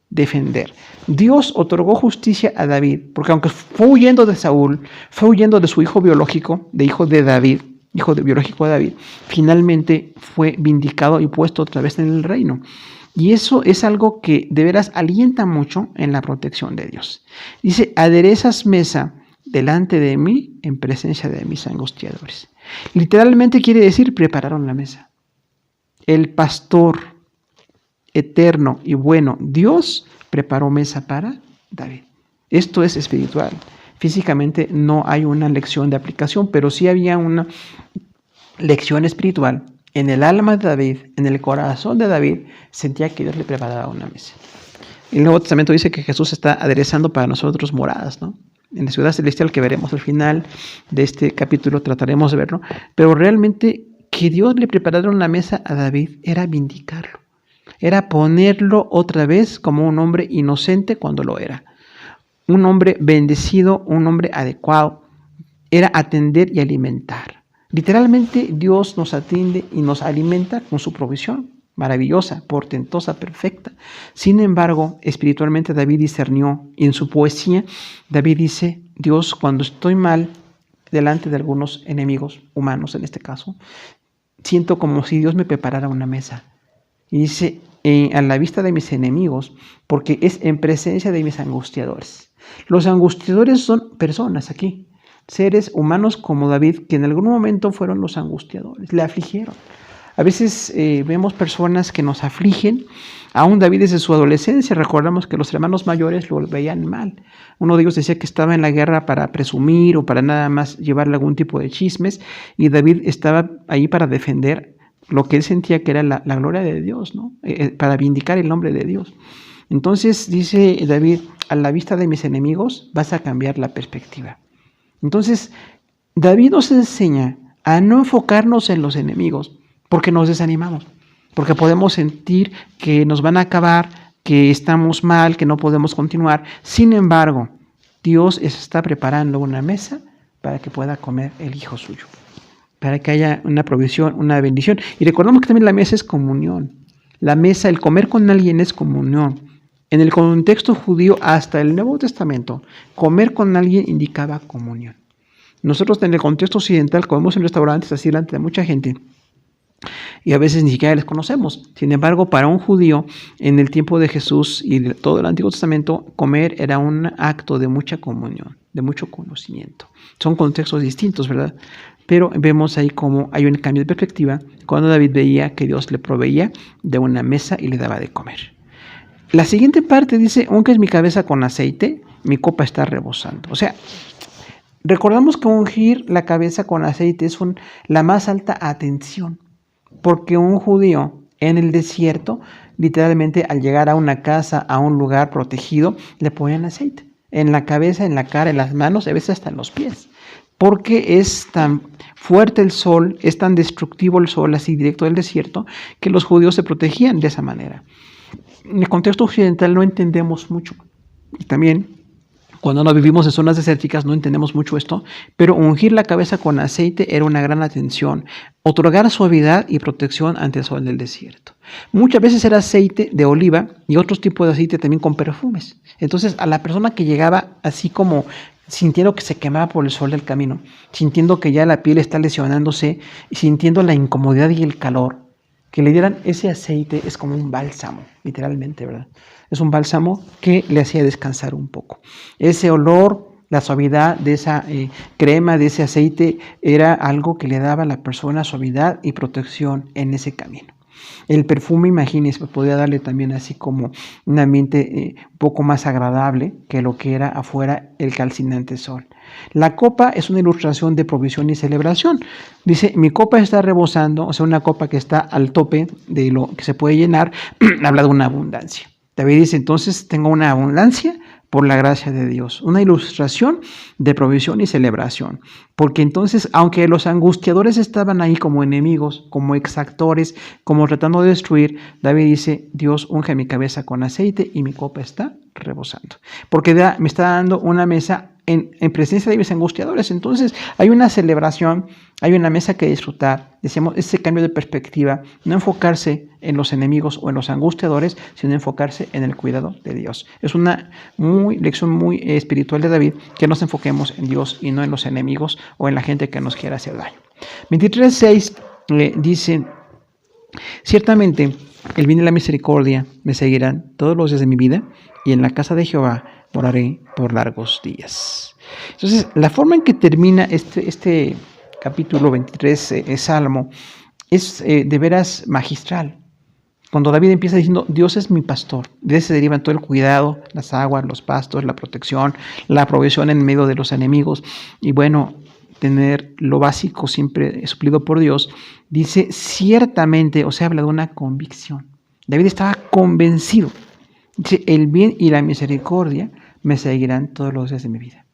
defender. Dios otorgó justicia a David, porque aunque fue huyendo de Saúl, fue huyendo de su hijo biológico, hijo biológico de David, finalmente fue vindicado y puesto otra vez en el reino. Y eso es algo que de veras alienta mucho en la protección de Dios. Dice, aderezas mesa delante de mí en presencia de mis angustiadores. Literalmente quiere decir prepararon la mesa. El pastor eterno y bueno Dios preparó mesa para David. Esto es espiritual. Físicamente no hay una lección de aplicación, pero sí había una lección espiritual. En el alma de David, en el corazón de David, sentía que Dios le preparaba una mesa. El Nuevo Testamento dice que Jesús está aderezando para nosotros moradas, ¿no? En la ciudad celestial, que veremos al final de este capítulo, trataremos de verlo, pero realmente que Dios le preparara una mesa a David era vindicarlo. Era ponerlo otra vez como un hombre inocente cuando lo era. Un hombre bendecido, un hombre adecuado. Era atender y alimentar. Literalmente Dios nos atiende y nos alimenta con su provisión. Maravillosa, portentosa, perfecta. Sin embargo, espiritualmente David discernió, y en su poesía David dice, Dios, cuando estoy mal delante de algunos enemigos humanos en este caso, siento como si Dios me preparara una mesa. Y dice, a la vista de mis enemigos, porque es en presencia de mis angustiadores. Los angustiadores son personas aquí, seres humanos como David, que en algún momento fueron los angustiadores, le afligieron. A veces vemos personas que nos afligen. Aún David desde su adolescencia, recordamos que los hermanos mayores lo veían mal. Uno de ellos decía que estaba en la guerra para presumir o para nada más llevarle algún tipo de chismes, y David estaba ahí para defender lo que él sentía que era la gloria de Dios, ¿no? Para vindicar el nombre de Dios. Entonces dice David, a la vista de mis enemigos vas a cambiar la perspectiva. Entonces David nos enseña a no enfocarnos en los enemigos, porque nos desanimamos, porque podemos sentir que nos van a acabar, que estamos mal, que no podemos continuar. Sin embargo, Dios está preparando una mesa para que pueda comer el hijo suyo, para que haya una provisión, una bendición. Y recordamos que también la mesa es comunión. La mesa, el comer con alguien es comunión. En el contexto judío, hasta el Nuevo Testamento, comer con alguien indicaba comunión. Nosotros en el contexto occidental comemos en restaurantes así delante de mucha gente, y a veces ni siquiera les conocemos. Sin embargo, para un judío, en el tiempo de Jesús y de todo el Antiguo Testamento, comer era un acto de mucha comunión, de mucho conocimiento. Son contextos distintos, ¿verdad? Pero vemos ahí cómo hay un cambio de perspectiva cuando David veía que Dios le proveía de una mesa y le daba de comer. La siguiente parte dice, unges mi cabeza con aceite, mi copa está rebosando. O sea, recordamos que ungir la cabeza con aceite es la más alta atención. Porque un judío en el desierto, literalmente al llegar a una casa, a un lugar protegido, le ponían aceite. En la cabeza, en la cara, en las manos, a veces hasta en los pies. Porque es tan fuerte el sol, es tan destructivo el sol así directo del desierto, que los judíos se protegían de esa manera. En el contexto occidental no entendemos mucho. Y también Cuando no vivimos en zonas desérticas no entendemos mucho esto, pero ungir la cabeza con aceite era una gran atención, otorgar suavidad y protección ante el sol del desierto. Muchas veces era aceite de oliva y otros tipos de aceite también con perfumes. Entonces a la persona que llegaba así como sintiendo que se quemaba por el sol del camino, sintiendo que ya la piel está lesionándose, sintiendo la incomodidad y el calor, que le dieran ese aceite es como un bálsamo, literalmente, ¿verdad? Es un bálsamo que le hacía descansar un poco. Ese olor, la suavidad de esa crema, de ese aceite, era algo que le daba a la persona suavidad y protección en ese camino. El perfume, imagínense, podía darle también así como un ambiente un poco más agradable que lo que era afuera el calcinante sol. La copa es una ilustración de provisión y celebración. Dice, mi copa está rebosando, o sea, una copa que está al tope de lo que se puede llenar, habla de una abundancia. David dice, entonces tengo una abundancia por la gracia de Dios, una ilustración de provisión y celebración, porque entonces, aunque los angustiadores estaban ahí como enemigos, como exactores, como tratando de destruir, David dice, Dios unge mi cabeza con aceite y mi copa está rebosando, porque me está dando una mesa en presencia de mis angustiadores. Entonces hay una celebración, hay una mesa que disfrutar. Decíamos, ese cambio de perspectiva, no enfocarse en los enemigos o en los angustiadores, sino enfocarse en el cuidado de Dios. Es una lección muy espiritual de David, que nos enfoquemos en Dios y no en los enemigos o en la gente que nos quiera hacer daño. 23:6 dice, ciertamente el bien y la misericordia me seguirán todos los días de mi vida, y en la casa de Jehová moraré por largos días. Entonces, la forma en que termina este capítulo 23, Salmo, es de veras magistral. Cuando David empieza diciendo, Dios es mi pastor, de ese derivan todo el cuidado, las aguas, los pastos, la protección, la provisión en medio de los enemigos. Y bueno, tener lo básico siempre suplido por Dios. Dice, ciertamente, o sea, habla de una convicción. David estaba convencido. Dice, el bien y la misericordia me seguirán todos los días de mi vida.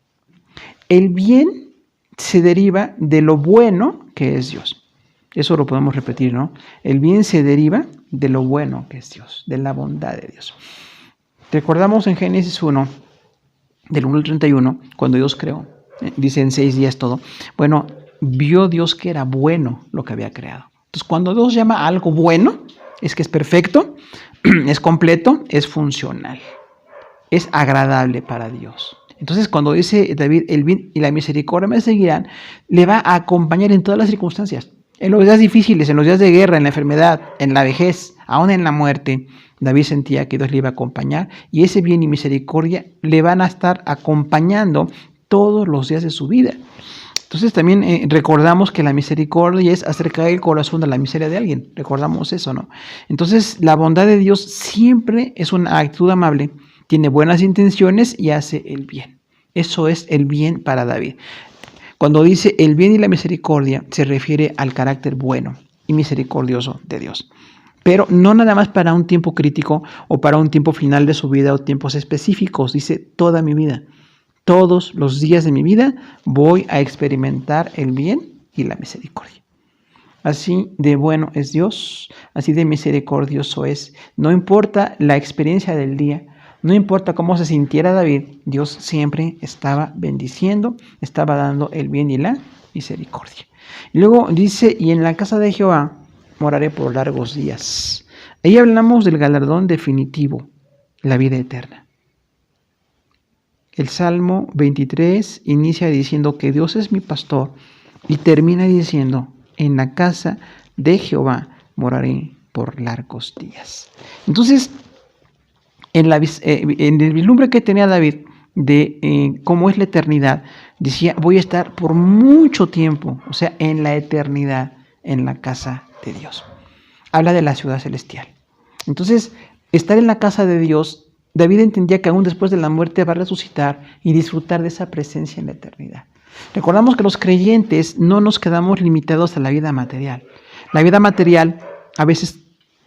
El bien se deriva de lo bueno que es Dios. Eso lo podemos repetir, ¿no? El bien se deriva de lo bueno que es Dios, de la bondad de Dios. Recordamos en Génesis 1, del 1 al 31, cuando Dios creó, dice en 6 días todo. Bueno, vio Dios que era bueno lo que había creado. Entonces, cuando Dios llama a algo bueno, es que es perfecto, es completo, es funcional, es agradable para Dios. Entonces, cuando dice David, el bien y la misericordia me seguirán, le va a acompañar en todas las circunstancias. En los días difíciles, en los días de guerra, en la enfermedad, en la vejez, aún en la muerte, David sentía que Dios le iba a acompañar y ese bien y misericordia le van a estar acompañando todos los días de su vida. Entonces también recordamos que la misericordia es acercar el corazón a la miseria de alguien. Recordamos eso, ¿no? Entonces la bondad de Dios siempre es una actitud amable, tiene buenas intenciones y hace el bien. Eso es el bien para David. Cuando dice el bien y la misericordia, se refiere al carácter bueno y misericordioso de Dios. Pero no nada más para un tiempo crítico o para un tiempo final de su vida o tiempos específicos. Dice toda mi vida. Todos los días de mi vida voy a experimentar el bien y la misericordia. Así de bueno es Dios, así de misericordioso es. No importa la experiencia del día, no importa cómo se sintiera David, Dios siempre estaba bendiciendo, estaba dando el bien y la misericordia. Y luego dice, y en la casa de Jehová moraré por largos días. Ahí hablamos del galardón definitivo, la vida eterna. El Salmo 23 inicia diciendo que Dios es mi pastor y termina diciendo, en la casa de Jehová moraré por largos días. Entonces, en el vislumbre que tenía David de cómo es la eternidad, decía, voy a estar por mucho tiempo, o sea, en la eternidad, en la casa de Dios. Habla de la ciudad celestial. Entonces, estar en la casa de Dios, David entendía que aún después de la muerte va a resucitar y disfrutar de esa presencia en la eternidad. Recordamos que los creyentes no nos quedamos limitados a la vida material. La vida material a veces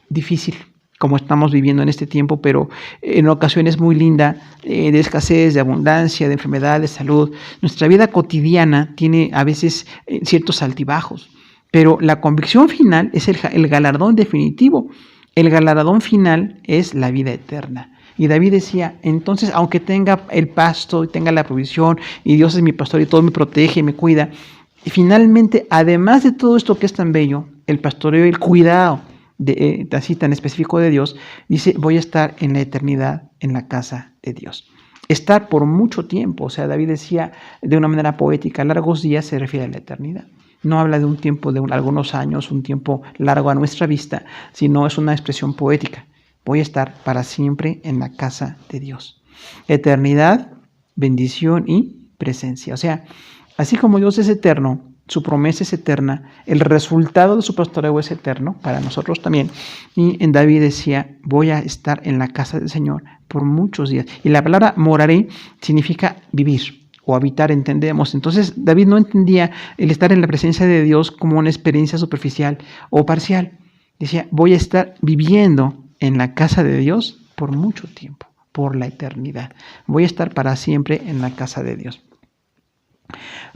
difícil, como estamos viviendo en este tiempo, pero en ocasiones muy linda, de escasez, de abundancia, de enfermedad, de salud. Nuestra vida cotidiana tiene a veces ciertos altibajos, pero la convicción final es el galardón definitivo. El galardón final es la vida eterna. Y David decía, entonces, aunque tenga el pasto y tenga la provisión, y Dios es mi pastor y todo me protege y me cuida, y finalmente, además de todo esto que es tan bello, el pastoreo y el cuidado así tan específico de Dios, dice, voy a estar en la eternidad en la casa de Dios. Estar por mucho tiempo, o sea, David decía de una manera poética, largos días se refiere a la eternidad. No habla de un tiempo de algunos años, un tiempo largo a nuestra vista, sino es una expresión poética. Voy a estar para siempre en la casa de Dios. Eternidad, bendición y presencia. O sea, así como Dios es eterno, su promesa es eterna, el resultado de su pastoreo es eterno para nosotros también. Y en David decía, voy a estar en la casa del Señor por muchos días. Y la palabra moraré significa vivir o habitar, entendemos. Entonces David no entendía el estar en la presencia de Dios como una experiencia superficial o parcial. Decía, voy a estar viviendo en la casa de Dios por mucho tiempo, por la eternidad. Voy a estar para siempre en la casa de Dios.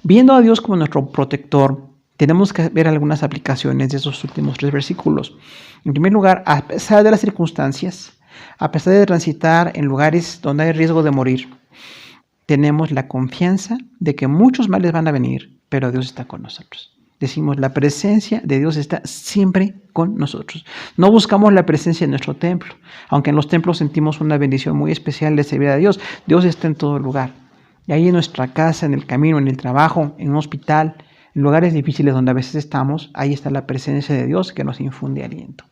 Viendo a Dios como nuestro protector, tenemos que ver algunas aplicaciones de esos últimos 3 versículos. En primer lugar, a pesar de las circunstancias, a pesar de transitar en lugares donde hay riesgo de morir, tenemos la confianza de que muchos males van a venir, pero Dios está con nosotros. Decimos, la presencia de Dios está siempre con nosotros. No buscamos la presencia en nuestro templo, aunque en los templos sentimos una bendición muy especial de servir a Dios. Dios está en todo lugar. Y ahí en nuestra casa, en el camino, en el trabajo, en un hospital, en lugares difíciles donde a veces estamos, ahí está la presencia de Dios que nos infunde aliento.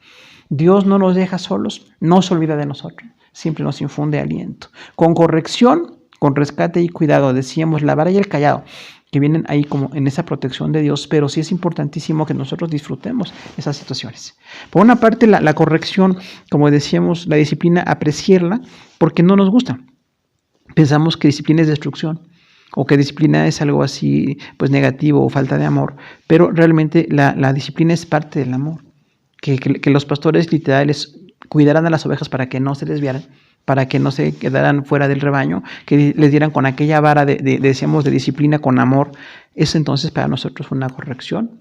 Dios no nos deja solos, no se olvida de nosotros, siempre nos infunde aliento. Con corrección, con rescate y cuidado, decíamos la vara y el callado, que vienen ahí como en esa protección de Dios, pero sí es importantísimo que nosotros disfrutemos esas situaciones. Por una parte, la corrección, como decíamos, la disciplina, apreciarla, porque no nos gusta. Pensamos que disciplina es destrucción o que disciplina es algo así pues negativo o falta de amor, pero realmente la disciplina es parte del amor. Que los pastores literales cuidaran a las ovejas para que no se desviaran, para que no se quedaran fuera del rebaño, que les dieran con aquella vara decíamos, de disciplina con amor. Eso entonces para nosotros fue una corrección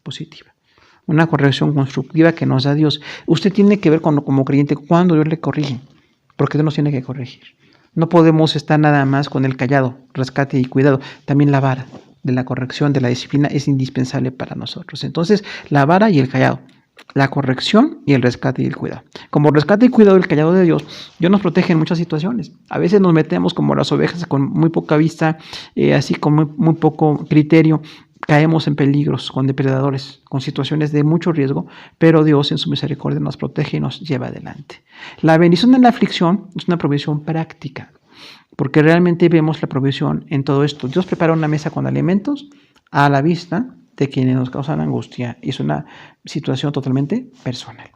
positiva, una corrección constructiva que nos da Dios. Usted tiene que ver como creyente cuando Dios le corrige, porque Dios nos tiene que corregir. No podemos estar nada más con el callado, rescate y cuidado. También la vara de la corrección, de la disciplina es indispensable para nosotros. Entonces, la vara y el callado, la corrección y el rescate y el cuidado. Como rescate y cuidado del callado de Dios, Dios nos protege en muchas situaciones. A veces nos metemos como las ovejas con muy poca vista, así con muy poco criterio. Caemos en peligros con depredadores, con situaciones de mucho riesgo, pero Dios en su misericordia nos protege y nos lleva adelante. La bendición en la aflicción es una provisión práctica, porque realmente vemos la provisión en todo esto. Dios prepara una mesa con alimentos a la vista de quienes nos causan angustia, y es una situación totalmente personal.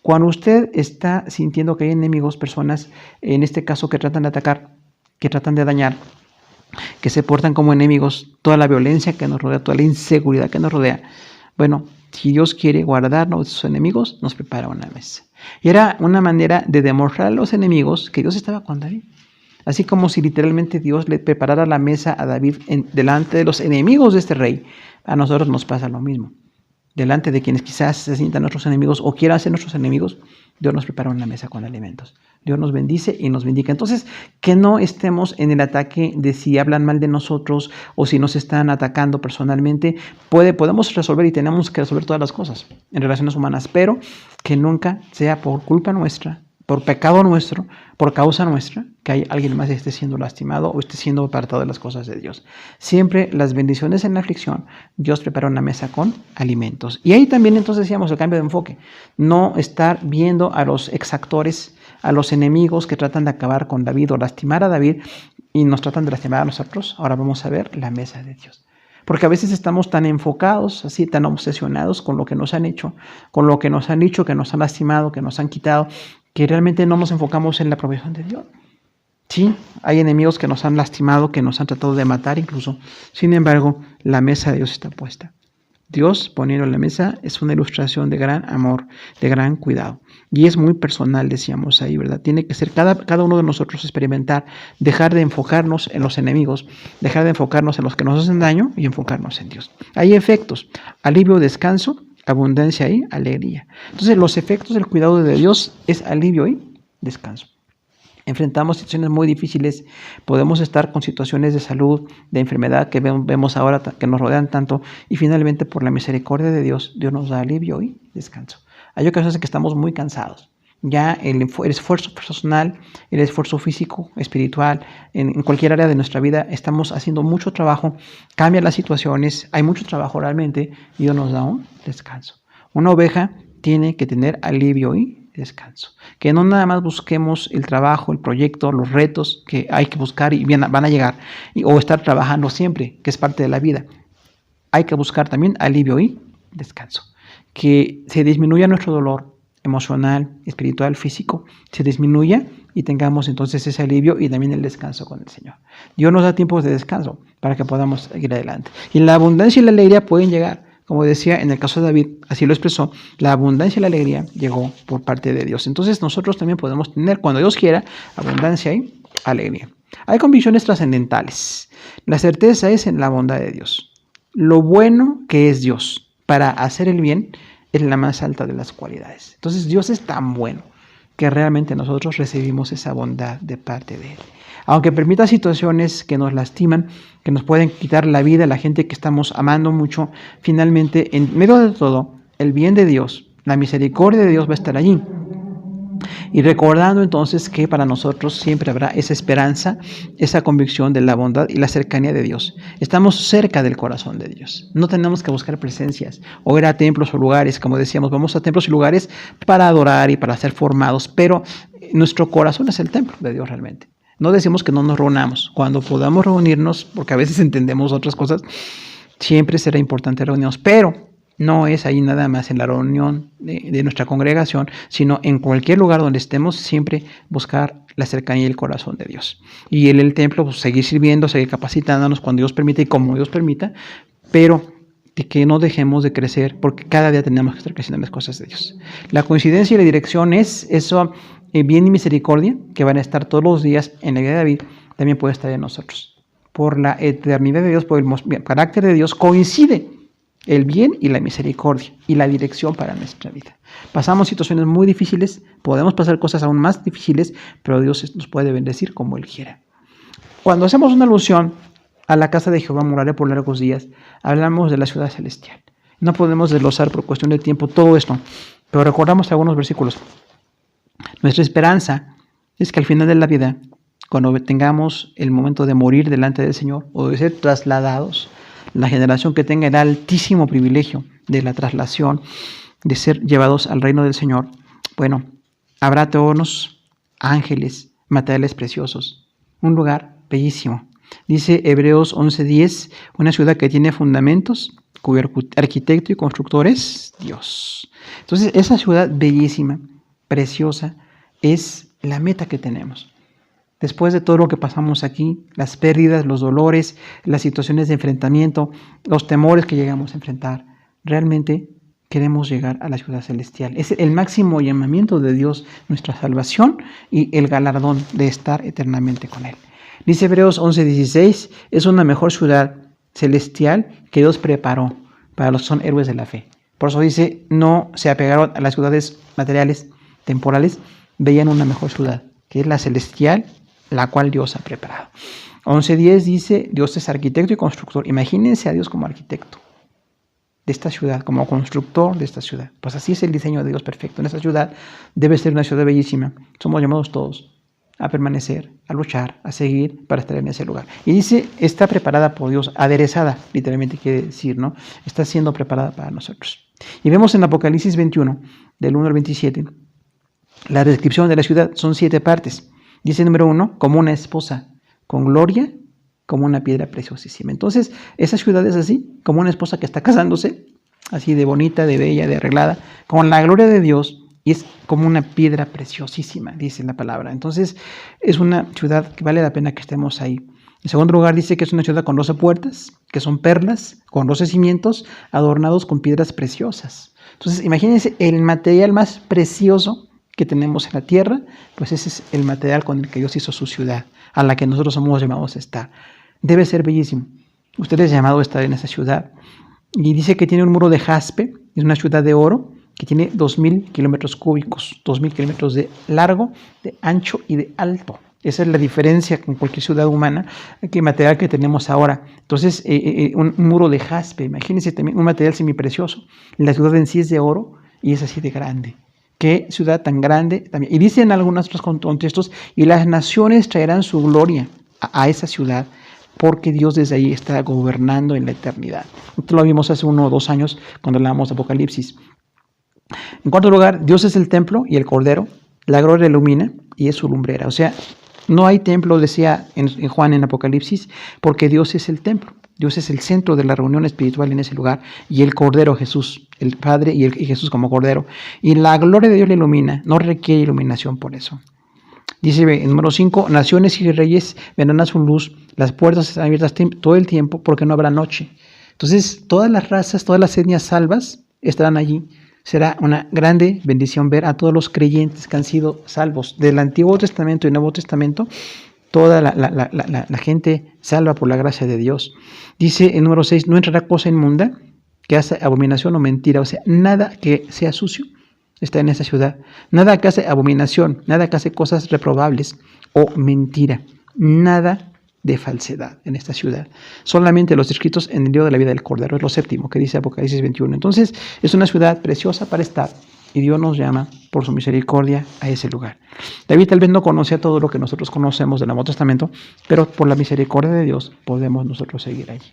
Cuando usted está sintiendo que hay enemigos, personas, en este caso que tratan de atacar, que tratan de dañar, que se portan como enemigos, toda la violencia que nos rodea, toda la inseguridad que nos rodea. Bueno, si Dios quiere guardarnos de sus enemigos, nos prepara una mesa. Y era una manera de demostrar a los enemigos que Dios estaba con David. Así como si literalmente Dios le preparara la mesa a David delante de los enemigos de este rey, a nosotros nos pasa lo mismo. Delante de quienes quizás se sientan nuestros enemigos o quieran ser nuestros enemigos, Dios nos prepara una mesa con alimentos. Dios nos bendice y nos bendiga. Entonces, que no estemos en el ataque de si hablan mal de nosotros o si nos están atacando personalmente. Podemos resolver y tenemos que resolver todas las cosas en relaciones humanas, pero que nunca sea por culpa nuestra, por pecado nuestro, por causa nuestra, que hay alguien más esté siendo lastimado o esté siendo apartado de las cosas de Dios. Siempre las bendiciones en la aflicción, Dios prepara una mesa con alimentos. Y ahí también entonces decíamos el cambio de enfoque. No estar viendo a los exactores, a los enemigos que tratan de acabar con David o lastimar a David y nos tratan de lastimar a nosotros. Ahora vamos a ver la mesa de Dios. Porque a veces estamos tan enfocados, así tan obsesionados con lo que nos han hecho, con lo que nos han dicho, que nos han lastimado, que nos han quitado, que realmente no nos enfocamos en la provisión de Dios. Sí, hay enemigos que nos han lastimado, que nos han tratado de matar incluso. Sin embargo, la mesa de Dios está puesta. Dios poniendo la mesa es una ilustración de gran amor, de gran cuidado. Y es muy personal, decíamos ahí, ¿verdad? Tiene que ser cada uno de nosotros experimentar, dejar de enfocarnos en los enemigos, dejar de enfocarnos en los que nos hacen daño y enfocarnos en Dios. Hay efectos, alivio, descanso, abundancia y alegría. Entonces, los efectos del cuidado de Dios es alivio y descanso. enfrentamos situaciones muy difíciles, podemos estar con situaciones de salud, de enfermedad que vemos ahora que nos rodean tanto, y finalmente por la misericordia de Dios, Dios nos da alivio y descanso. Hay ocasiones en que estamos muy cansados. Ya el esfuerzo personal, el esfuerzo físico, espiritual, en cualquier área de nuestra vida, estamos haciendo mucho trabajo, cambian las situaciones, hay mucho trabajo realmente, y Dios nos da un descanso. Una oveja tiene que tener alivio y descanso. Que no nada más busquemos el trabajo, el proyecto, los retos que hay que buscar y van a llegar, o estar trabajando siempre, que es parte de la vida. Hay que buscar también alivio y descanso. Que se disminuya nuestro dolor emocional, espiritual, físico, se disminuya y tengamos entonces ese alivio y también el descanso con el Señor. Dios nos da tiempos de descanso para que podamos seguir adelante. Y la abundancia y la alegría pueden llegar. Como decía en el caso de David, así lo expresó, la abundancia y la alegría llegó por parte de Dios. Entonces nosotros también podemos tener, cuando Dios quiera, abundancia y alegría. Hay convicciones trascendentales. La certeza es en la bondad de Dios. Lo bueno que es Dios para hacer el bien es la más alta de las cualidades. Entonces Dios es tan bueno que realmente nosotros recibimos esa bondad de parte de Él. Aunque permita situaciones que nos lastiman, que nos pueden quitar la vida, la gente que estamos amando mucho, finalmente, en medio de todo, el bien de Dios, la misericordia de Dios va a estar allí. Y recordando entonces que para nosotros siempre habrá esa esperanza, esa convicción de la bondad y la cercanía de Dios. Estamos cerca del corazón de Dios. No tenemos que buscar presencias o ir a templos o lugares, como decíamos, vamos a templos y lugares para adorar y para ser formados, pero nuestro corazón es el templo de Dios realmente. No decimos que no nos reunamos. Cuando podamos reunirnos, porque a veces entendemos otras cosas, siempre será importante reunirnos, pero no es ahí nada más en la reunión de nuestra congregación, sino en cualquier lugar donde estemos, siempre buscar la cercanía y el corazón de Dios. Y en el templo, pues, seguir sirviendo, seguir capacitándonos cuando Dios permita y como Dios permita, pero de que no dejemos de crecer, porque cada día tenemos que estar creciendo en las cosas de Dios. La coincidencia y la dirección es eso, bien y misericordia, que van a estar todos los días en la vida de David, también puede estar en nosotros. Por la eternidad de Dios, por el carácter de Dios, coincide el bien y la misericordia y la dirección para nuestra vida. Pasamos situaciones muy difíciles, podemos pasar cosas aún más difíciles, pero Dios nos puede bendecir como Él quiera. Cuando hacemos una alusión a la casa de Jehová moraré por largos días, hablamos de la ciudad celestial. No podemos desglosar por cuestión de tiempo todo esto, pero recordamos algunos versículos. Nuestra esperanza es que al final de la vida, cuando tengamos el momento de morir delante del Señor o de ser trasladados, la generación que tenga el altísimo privilegio de la traslación, de ser llevados al reino del Señor, bueno, habrá tronos, ángeles, materiales preciosos, un lugar bellísimo. Dice Hebreos 11:10, una ciudad que tiene fundamentos, cuyo arquitecto y constructor es Dios. Entonces, esa ciudad bellísima, preciosa, es la meta que tenemos. Después de todo lo que pasamos aquí, las pérdidas, los dolores, las situaciones de enfrentamiento, los temores que llegamos a enfrentar, realmente queremos llegar a la ciudad celestial. Es el máximo llamamiento de Dios, nuestra salvación y el galardón de estar eternamente con Él. Dice Hebreos 11:16, es una mejor ciudad celestial que Dios preparó para los que son héroes de la fe. Por eso dice, no se apegaron a las ciudades materiales, temporales, veían una mejor ciudad, que es la celestial, la cual Dios ha preparado. 11:10 dice, Dios es arquitecto y constructor. Imagínense a Dios como arquitecto de esta ciudad, como constructor de esta ciudad. Pues así es el diseño de Dios perfecto. En esta ciudad debe ser una ciudad bellísima. Somos llamados todos a permanecer, a luchar, a seguir para estar en ese lugar. Y dice, está preparada por Dios, aderezada, literalmente quiere decir, ¿no? Está siendo preparada para nosotros. Y vemos en Apocalipsis 21, del 1 al 27, la descripción de la ciudad son 7 partes. Dice número 1, como una esposa, con gloria, como una piedra preciosísima. Entonces, esa ciudad es así, como una esposa que está casándose, así de bonita, de bella, de arreglada, con la gloria de Dios, y es como una piedra preciosísima, dice la palabra. Entonces, es una ciudad que vale la pena que estemos ahí. En segundo lugar, dice que es una ciudad con 12 puertas, que son perlas, con 12 cimientos, adornados con piedras preciosas. Entonces, imagínense el material más precioso que tenemos en la tierra, pues ese es el material con el que Dios hizo su ciudad, a la que nosotros somos llamados a estar. Debe ser bellísimo. Usted es llamado a estar en esa ciudad. Y dice que tiene un muro de jaspe, es una ciudad de oro, que tiene 2.000 kilómetros cúbicos, 2.000 kilómetros de largo, de ancho y de alto. Esa es la diferencia con cualquier ciudad humana, que material que tenemos ahora. Entonces, un muro de jaspe, imagínense también un material semiprecioso. La ciudad en sí es de oro y es así de grande. Qué ciudad tan grande también. Y dicen algunos otros contextos, y las naciones traerán su gloria a esa ciudad, porque Dios desde ahí está gobernando en la eternidad. Esto lo vimos hace 1 o 2 años cuando hablábamos de Apocalipsis. En cuarto lugar, Dios es el templo y el cordero, la gloria ilumina y es su lumbrera. O sea, no hay templo, decía en Juan en Apocalipsis, porque Dios es el templo. Dios es el centro de la reunión espiritual en ese lugar, y el Cordero Jesús, el Padre y Jesús como Cordero. Y la gloria de Dios le ilumina, no requiere iluminación por eso. Dice en número 5, naciones y reyes verán a su luz, las puertas están abiertas todo el tiempo porque no habrá noche. Entonces, todas las razas, todas las etnias salvas estarán allí. Será una grande bendición ver a todos los creyentes que han sido salvos del Antiguo Testamento y Nuevo Testamento, toda la gente salva por la gracia de Dios. Dice en número 6, no entrará cosa inmunda que hace abominación o mentira, o sea, nada que sea sucio está en esa ciudad. Nada que hace abominación, nada que hace cosas reprobables o mentira, nada de falsedad en esta ciudad. Solamente los escritos en el libro de la vida del Cordero, es lo séptimo que dice Apocalipsis 21. Entonces, es una ciudad preciosa para estar, y Dios nos llama por su misericordia a ese lugar. David tal vez no conocía todo lo que nosotros conocemos del Nuevo Testamento, pero por la misericordia de Dios podemos nosotros seguir allí.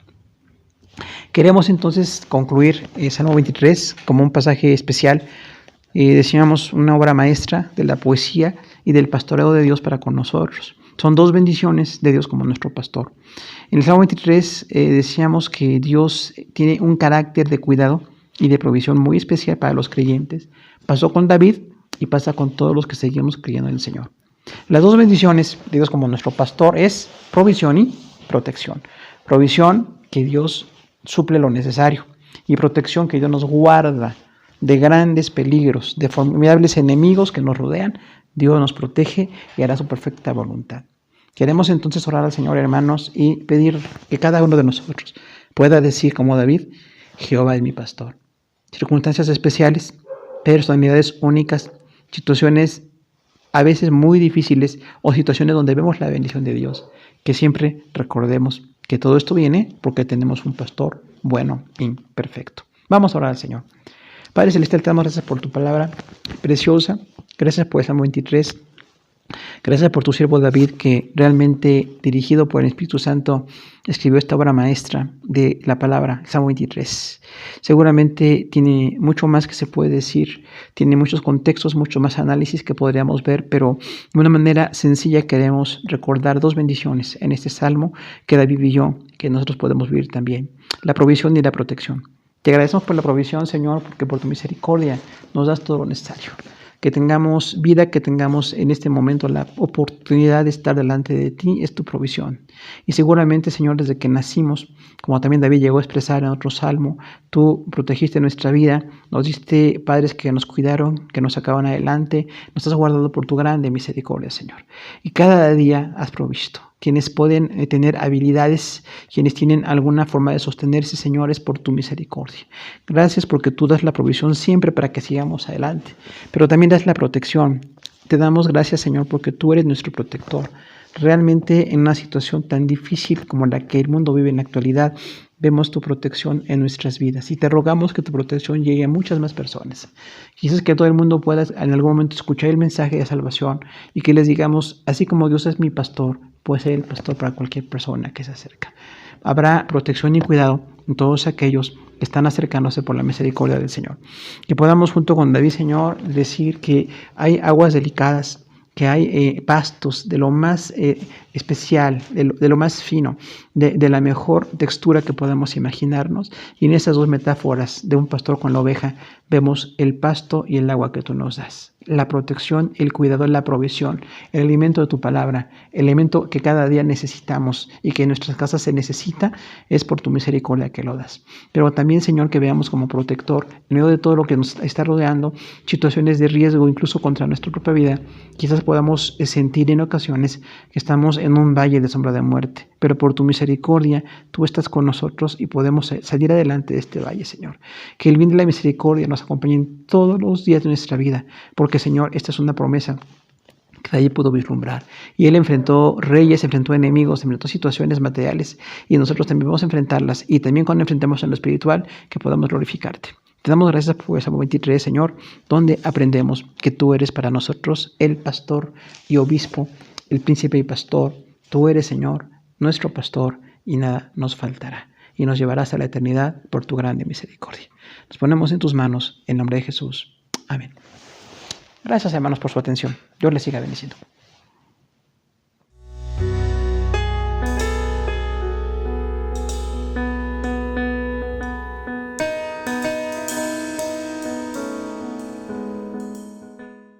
Queremos entonces concluir Salmo 23 como un pasaje especial. Decíamos una obra maestra de la poesía y del pastoreo de Dios para con nosotros. Son 2 bendiciones de Dios como nuestro pastor. En el Salmo 23 decíamos que Dios tiene un carácter de cuidado y de provisión muy especial para los creyentes. Pasó con David y pasa con todos los que seguimos creyendo en el Señor. Las 2 bendiciones de Dios como nuestro pastor es provisión y protección. Provisión, que Dios suple lo necesario, y protección, que Dios nos guarda de grandes peligros, de formidables enemigos que nos rodean. Dios nos protege y hará su perfecta voluntad. Queremos entonces orar al Señor, hermanos, y pedir que cada uno de nosotros pueda decir como David, Jehová es mi pastor. Circunstancias especiales, personalidades únicas, situaciones a veces muy difíciles o situaciones donde vemos la bendición de Dios, que siempre recordemos que todo esto viene porque tenemos un pastor bueno y perfecto. Vamos a orar al Señor. Padre Celestial, te damos gracias por tu palabra preciosa. Gracias por el Salmo 23. Gracias por tu siervo David, que realmente, dirigido por el Espíritu Santo, escribió esta obra maestra de la palabra, el Salmo 23. Seguramente tiene mucho más que se puede decir, tiene muchos contextos, mucho más análisis que podríamos ver, pero de una manera sencilla queremos recordar 2 bendiciones en este Salmo que David vivió, que nosotros podemos vivir también: la provisión y la protección. Te agradecemos por la provisión, Señor, porque por tu misericordia nos das todo lo necesario. Que tengamos vida, que tengamos en este momento la oportunidad de estar delante de ti, es tu provisión. Y seguramente, Señor, desde que nacimos, como también David llegó a expresar en otro salmo, tú protegiste nuestra vida, nos diste padres que nos cuidaron, que nos sacaban adelante, nos has guardado por tu grande misericordia, Señor. Y cada día has provisto. Quienes pueden tener habilidades, quienes tienen alguna forma de sostenerse, Señor, es por tu misericordia. Gracias porque tú das la provisión siempre para que sigamos adelante, pero también das la protección. Te damos gracias, Señor, porque tú eres nuestro protector. Realmente en una situación tan difícil como la que el mundo vive en la actualidad, vemos tu protección en nuestras vidas y te rogamos que tu protección llegue a muchas más personas. Quizás que todo el mundo pueda en algún momento escuchar el mensaje de salvación y que les digamos, así como Dios es mi pastor, puede ser el pastor para cualquier persona que se acerca. Habrá protección y cuidado en todos aquellos que están acercándose por la misericordia del Señor. Que podamos junto con David, Señor, decir que hay aguas delicadas, que hay pastos de lo más especial, de lo más fino, de la mejor textura que podamos imaginarnos. Y en esas 2 metáforas de un pastor con la oveja, vemos el pasto y el agua que tú nos das. La protección, el cuidado, la provisión, el alimento de tu palabra, el alimento que cada día necesitamos y que en nuestras casas se necesita, es por tu misericordia que lo das. Pero también, Señor, que veamos como protector, en medio de todo lo que nos está rodeando, situaciones de riesgo, incluso contra nuestra propia vida, quizás podamos sentir en ocasiones que estamos en un valle de sombra de muerte, pero por tu misericordia tú estás con nosotros y podemos salir adelante de este valle, Señor. Que el bien de la misericordia nos nos acompañen todos los días de nuestra vida, porque Señor, esta es una promesa que allí pudo vislumbrar. Y Él enfrentó reyes, enfrentó enemigos, enfrentó situaciones materiales, y nosotros también vamos a enfrentarlas, y también cuando enfrentemos en lo espiritual, que podamos glorificarte. Te damos gracias por Salmo 23, Señor, donde aprendemos que tú eres para nosotros el pastor y obispo, el príncipe y pastor. Tú eres, Señor, nuestro pastor, y nada nos faltará. Y nos llevarás a la eternidad por tu grande misericordia. Nos ponemos en tus manos, en nombre de Jesús. Amén. Gracias, hermanos, por su atención. Dios les siga bendiciendo.